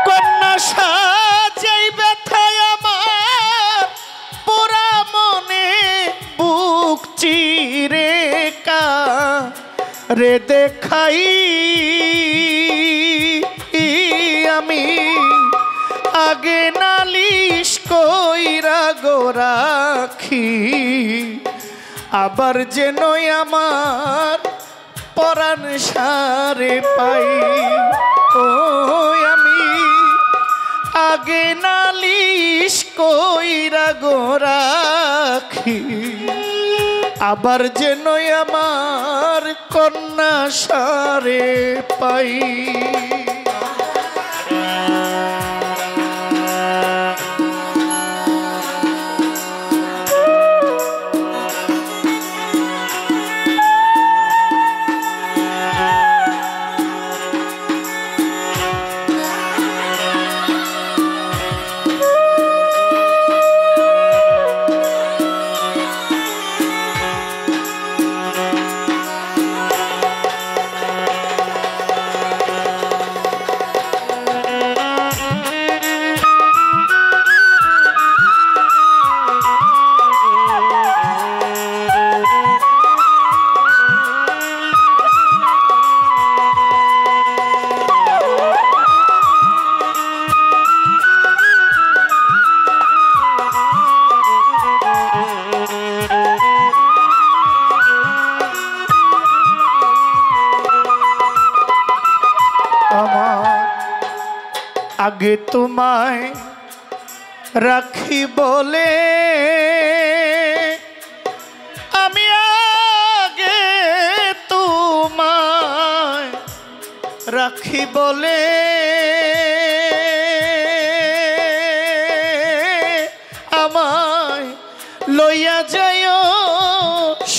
S2: কন্যা সাজাই ব্যথায় আমার পোড়া মনে বুক চিরে কারে দেখাই আমি আগে নালিশ কইরা গো রাখি আবার যেন আমার পরাণ সারে পাই ও আমি আগে নালিশ কইরা গো রাখি আবার যেন আমার কন্যা সারে পাই আগে তোমায় রাখি বলে আমি আগে তোমায় রাখি বলে আমায় লইয়া যায়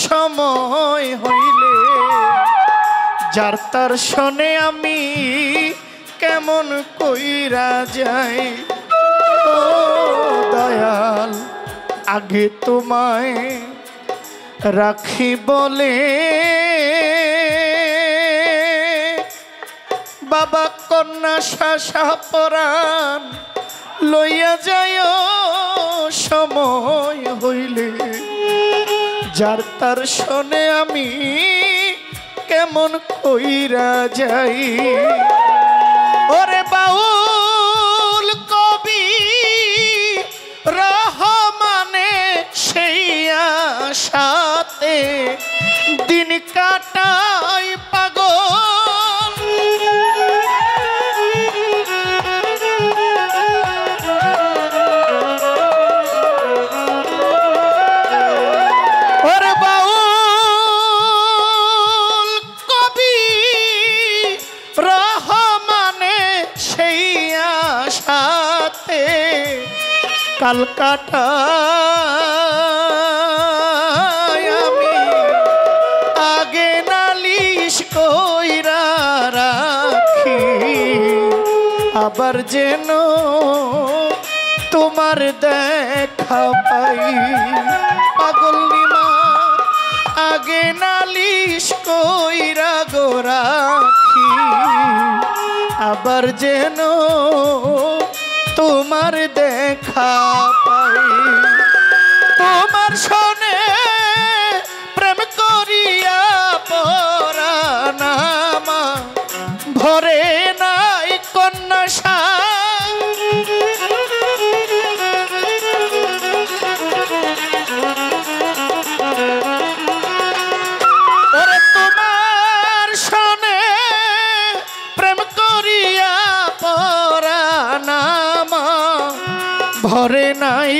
S2: সময় হইলে যার তার শোনে আমি কেমন কইরা যাই ও দয়াল আগে তোমায় রাখি বলে বাবা কন্যা শাসা পরাণ লইয়া যায় সময় হইলে যার তার শোনে আমি কেমন কইরা যাই ওরে বাউল কবি রহমানে সেই আশাতে দিন কাটাই পাগল ওরে বাউল কবি রহমানে সেই আশাতে কালকাটা আমি আগে নালিশ কইরা রাখি আবার যেন তোমার দেখা পাই পাগল নিমা আগে নালিশ কইরা গো রাখি আবার যেন তোমার দেখা পাই তোমার শোনে প্রেম করিয়া পরানামা ভরে নাই কন্যা ওরে তোমার শোনে প্রেম করিয়া পরানামা ভরে নাই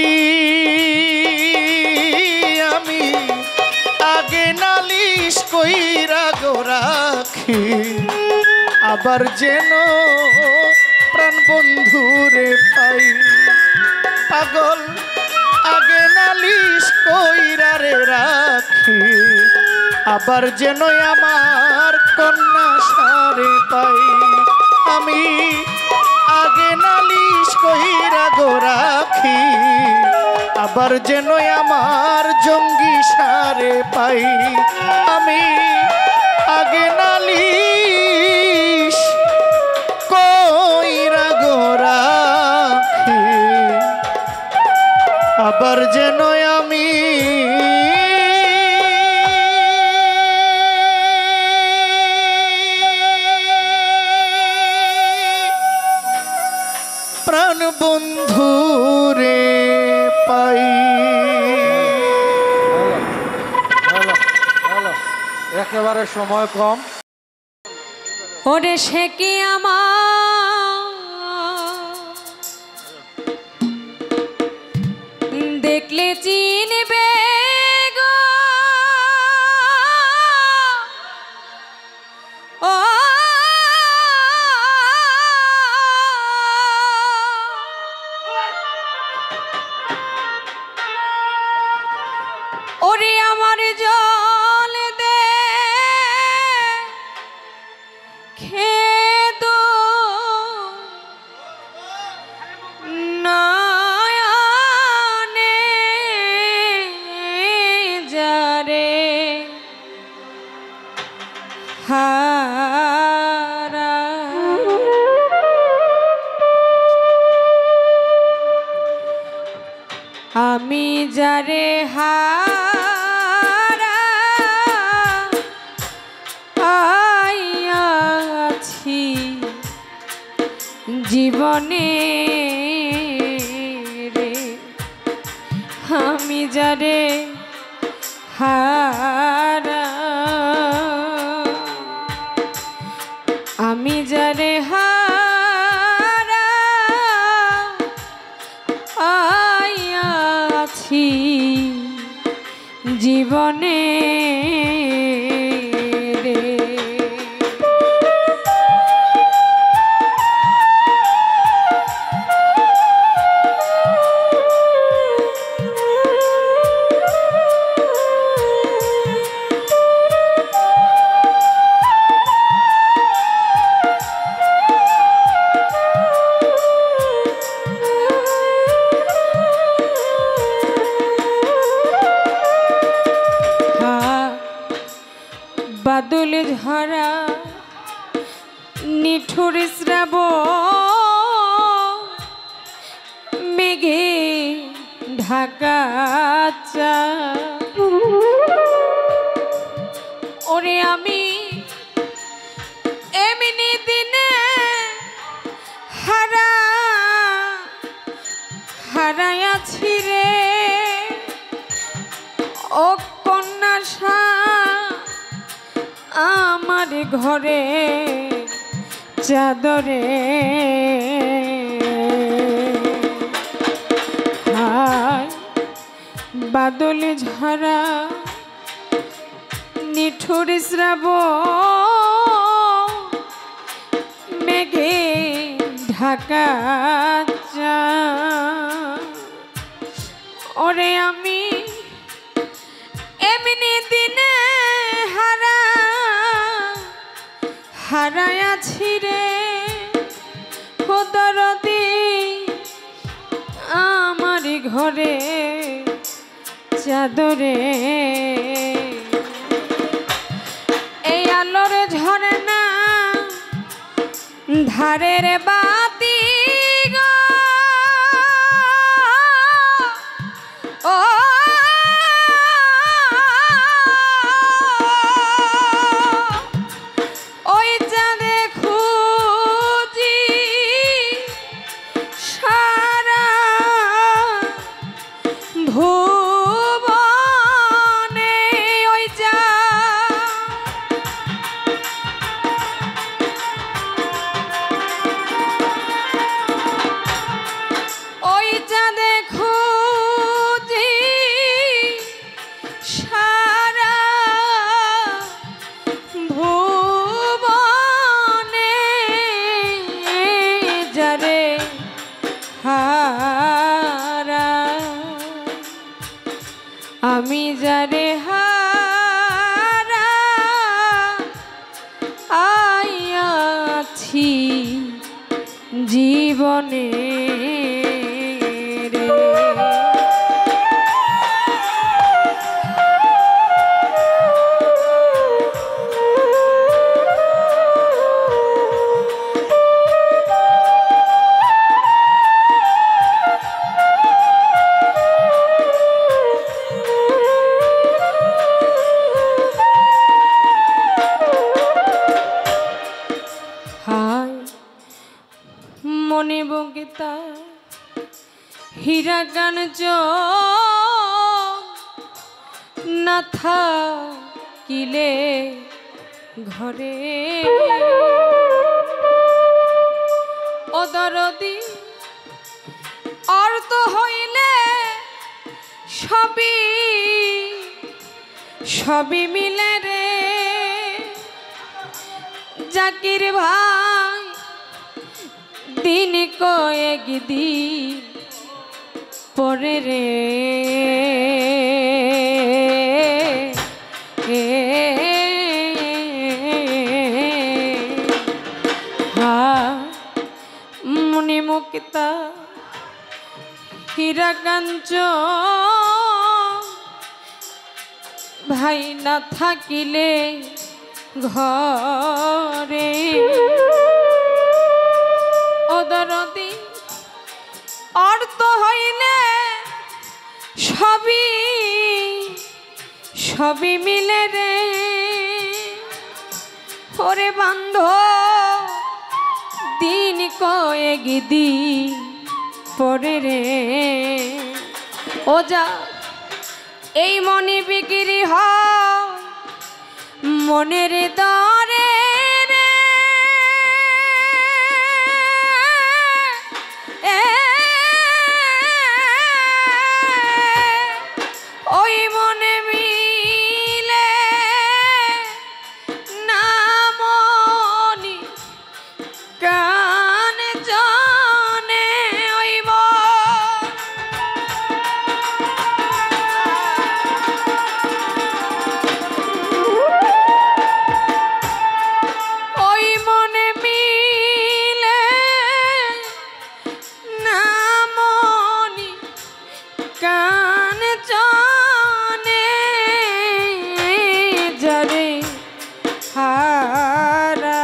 S2: আমি আগে নালিশ কইরা গো রাখি আবার যেন প্রাণ বন্ধুরে পাই পাগল আগে নালিশ কইরা রে রাখি আবার যেন আমার কন্যা সারে পাই আমি আগে নালিশ কইরা গো রাখি আবার যেন আমার জঙ্গি সারে পাই আমি আগে নালিশ কইরা গো রাখি আবার যেন আমি প্রাণ বন্ধুরে পাই।
S3: একেবারে সময় কম।
S1: ওরে সে কি আমার দেখলে চিনবে গো ও ওরে আমার জল দে খেদো নয়নে যারে হারা আমি যারে হারা আছি জীবনে রে আমি যারে হারা আমি যারে হারা আছি জীবনে রে বাদলে ঝরা নিঠুর শ্রাবণ মেঘে ঢাকা ওরে আমি এমনি দিনে হারাইয়াছি রে ও কন্যা আমার ঘরে চাদরে বাদলে ঝরা নিঠুর শ্রাবণ মেঘে ঢাকা ওরে আমি এমনি দিনে হারাইয়াছি রে খোদরদি ঘরে চাদরে এই আলোর ঝরনা ধারের বাতি গো ও ওই চাঁদে খুঁজি সারা ভুবনে ওই ওই চাঁদে খুঁজি সারা ভুবনে যারে হারা আমি যারে হারা আইয়াছি জীবনে রে। হায় মনে বগিতা হীরা কাঞ্চ না থাকিলে ঘরে ও দরদি অর্থ হইলে সবই সবই মিলে রে জাকির ভাই দিন কয়েক দিন পরে রে মনে মুক্তা হীরা কাঞ্চ ভাই না থাকিলে ঘরে ওদরদি অর্থ হইলে সবই সবই মিলে রে ওরে বান্ধ দিন কয়েক দিন পরে রে ও যা এই মনে বিক্রি হয় মনের দরে রে ওই মনে মিলে না মনি কান জানে ওই ওই মনে মিলে না মনি কান জানে যারে হারাই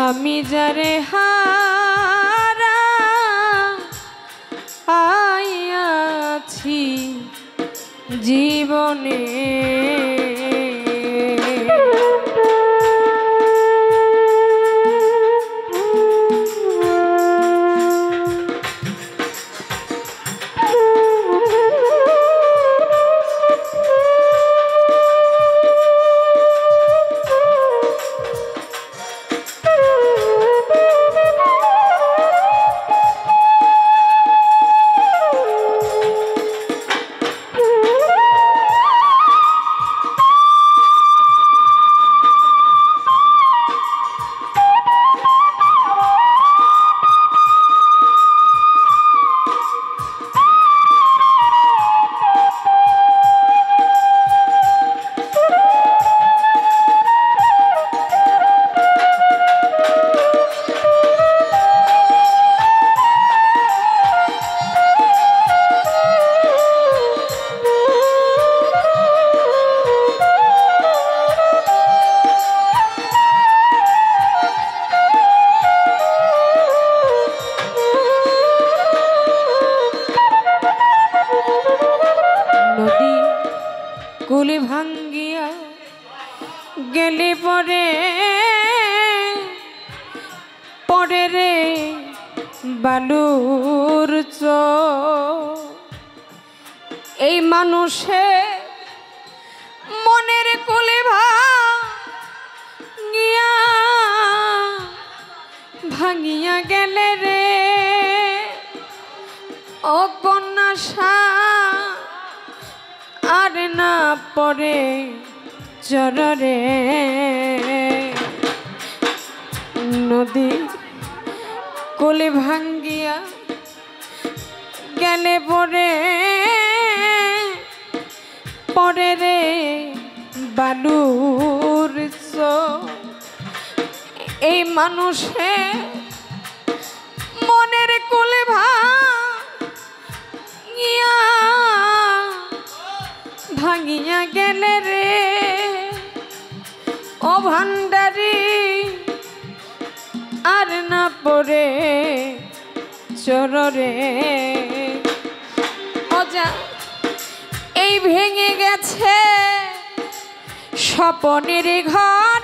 S1: আমি যারে হারা আইয়াছি জীবনে গেলে পরে পরে রে বালুর এই মানুষে মনের কোলে ভাঙিয়া গেলে রে ও কন্যা আর না পরে চররে নদী কোলে ভাঙ্গিয়া গেলে পরে পরে রে বালুর এই মানুষে মনের কোলে ভাঙিয়া গেলে রে ও ভান্ডারি আর না পড়ে চররে মজা এই ভেঙে গেছে স্বপনের ঘর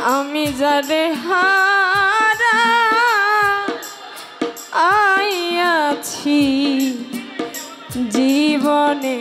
S1: আমি যারে হারা আইয়াছি জীবনে